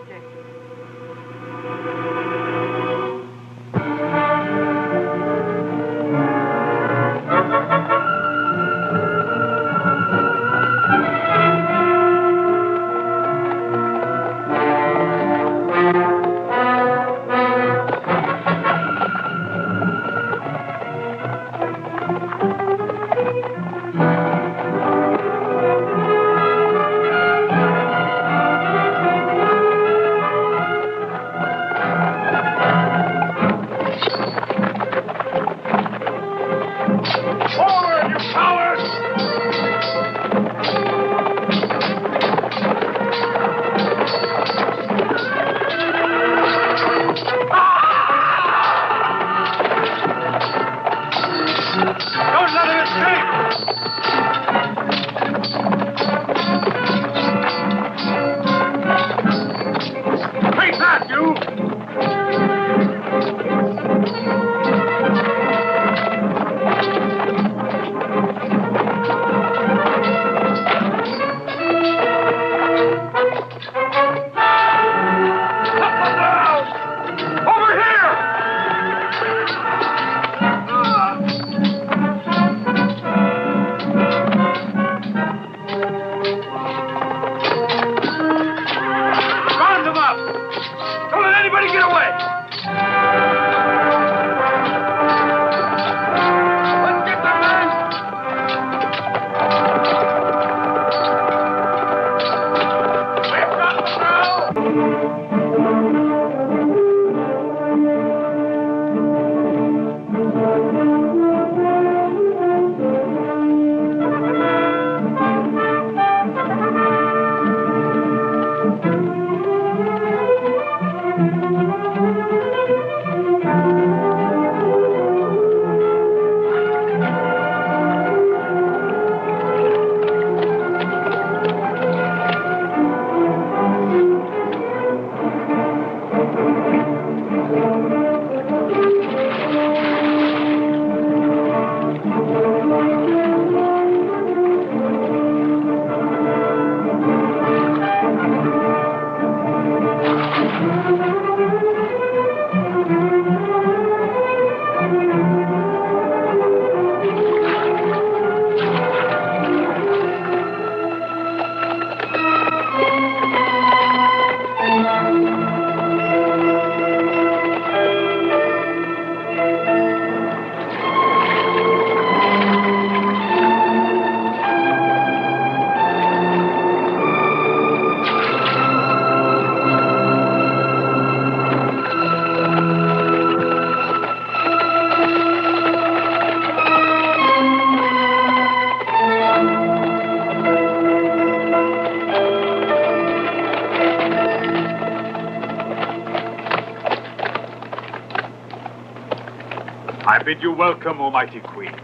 Speaker 18: I bid you welcome, O mighty Queen.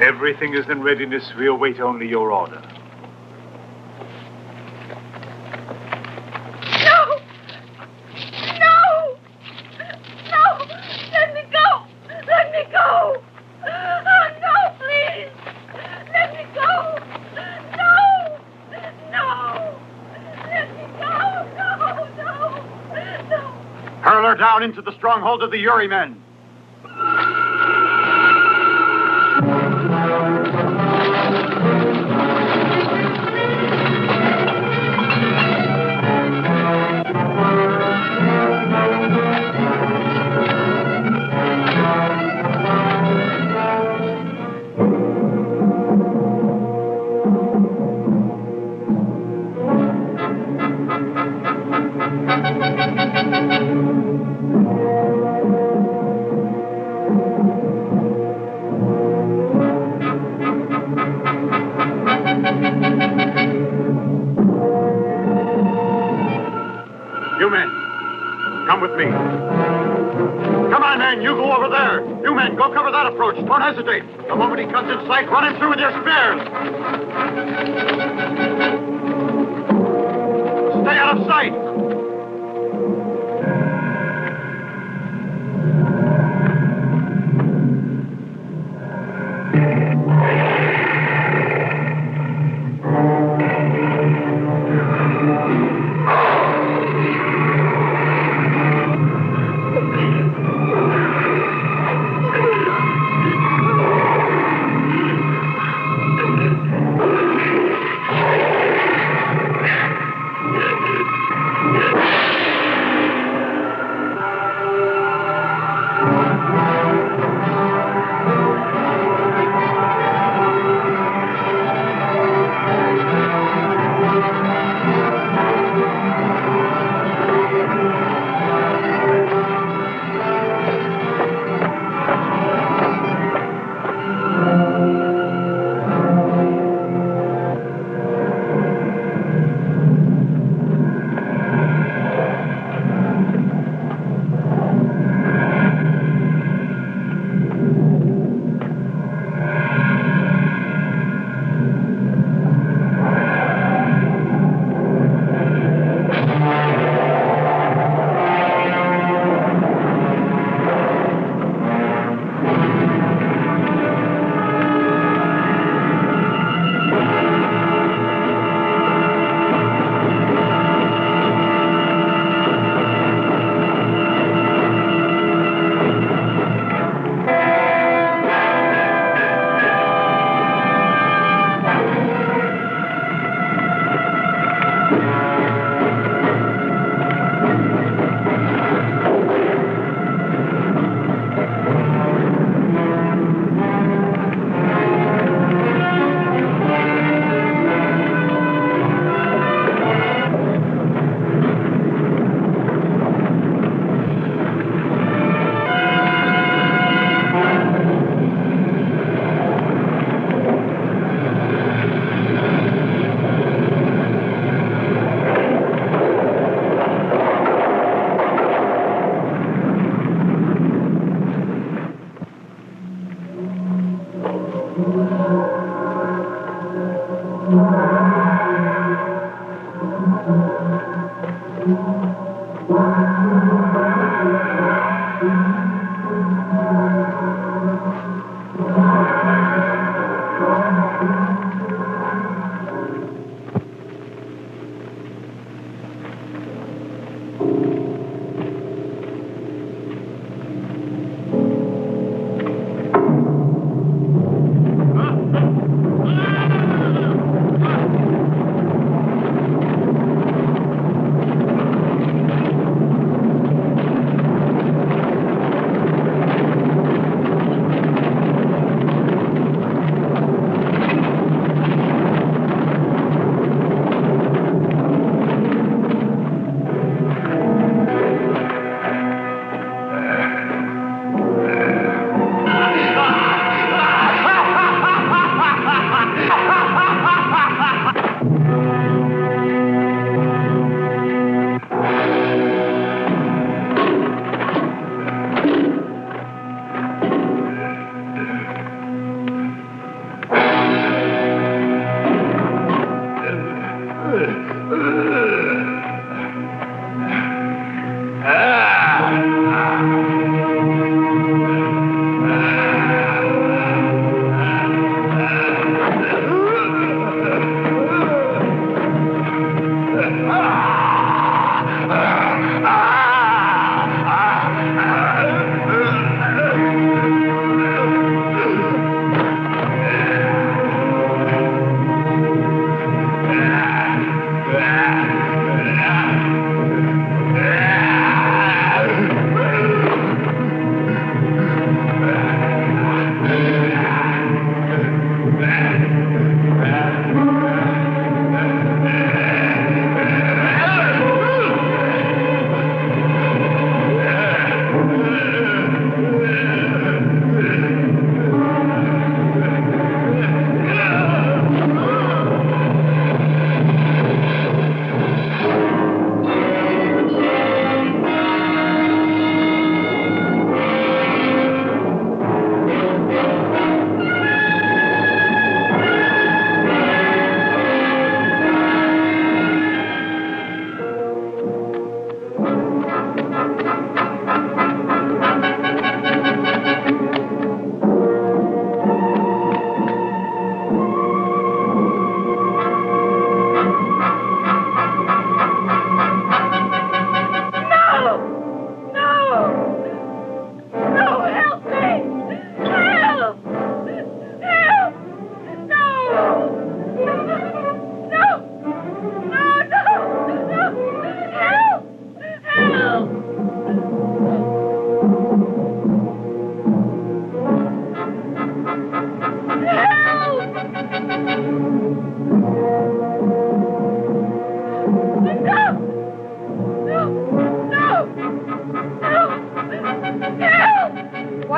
Speaker 18: Everything is in readiness. We await only your order.
Speaker 13: No! No! No! Let me go! Let me go! Oh, no, please! Let me go! No! No! Let me go! No! No! No!
Speaker 11: Hurl her down into the stronghold of the Uri men. Come with me. Come on, man. You go over there. You men, go cover that approach. Don't hesitate. The moment he comes in sight, run him through with your spears. Stay out of sight.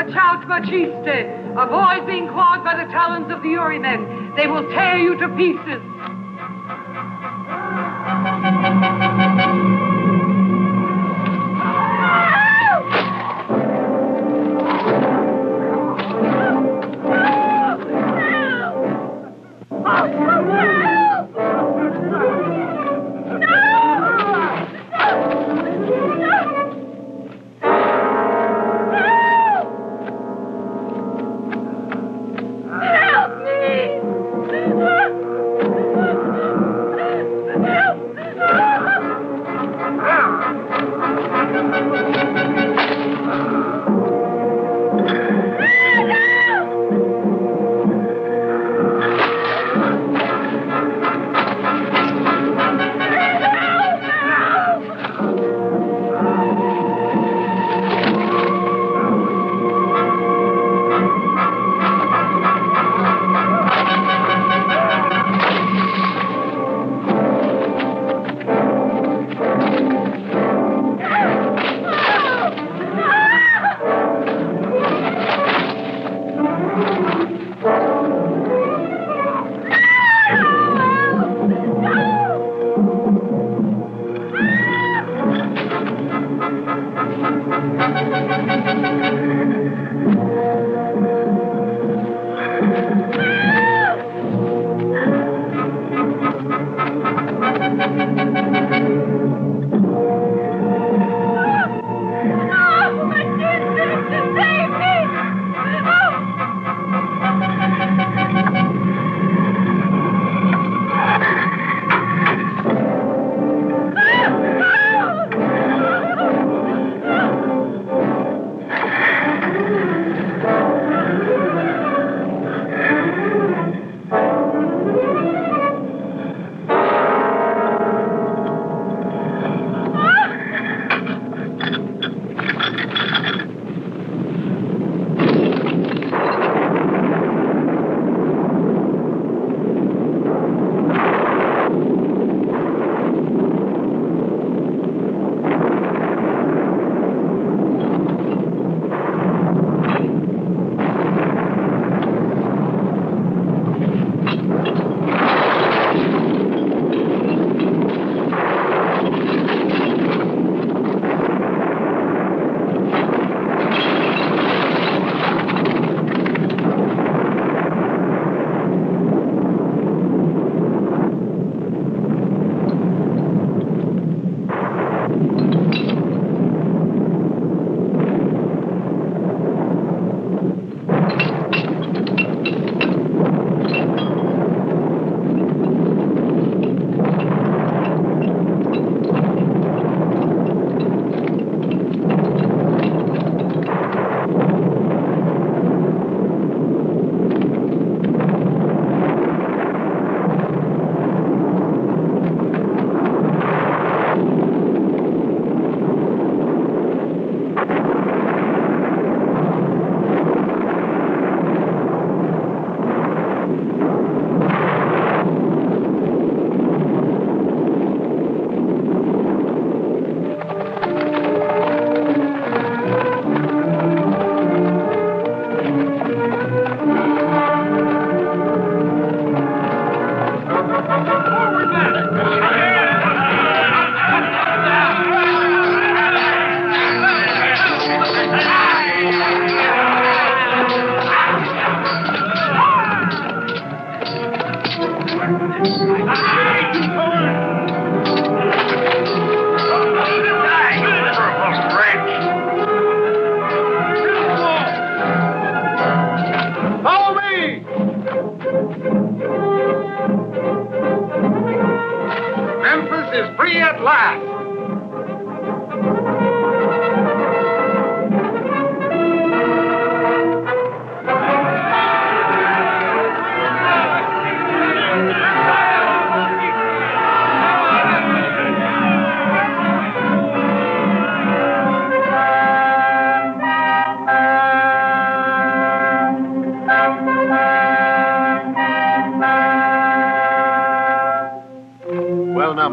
Speaker 3: Watch out, Maciste. Avoid being clawed by the talons of the Uri-men. They will tear you to pieces.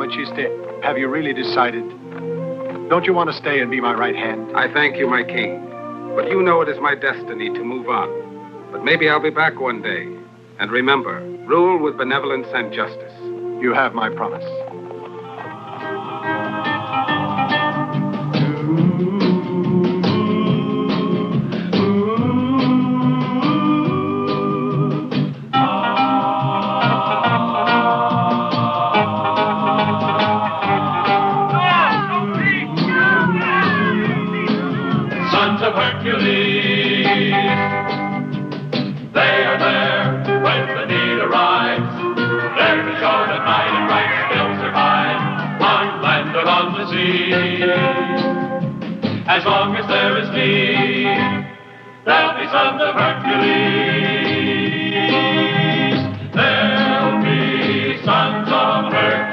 Speaker 4: Maciste, have you really decided? Don't you want to stay and be my right hand?
Speaker 9: I thank you, my king. But you know it is my destiny to move on. But maybe I'll be back one day. And remember, rule with benevolence and justice.
Speaker 4: You have my promise.
Speaker 1: Sons of Hercules, they are there when the need arrives. There to show that might and right still survive on land or on the sea. As long as there is need, there'll be sons of Hercules. There'll be sons of Hercules.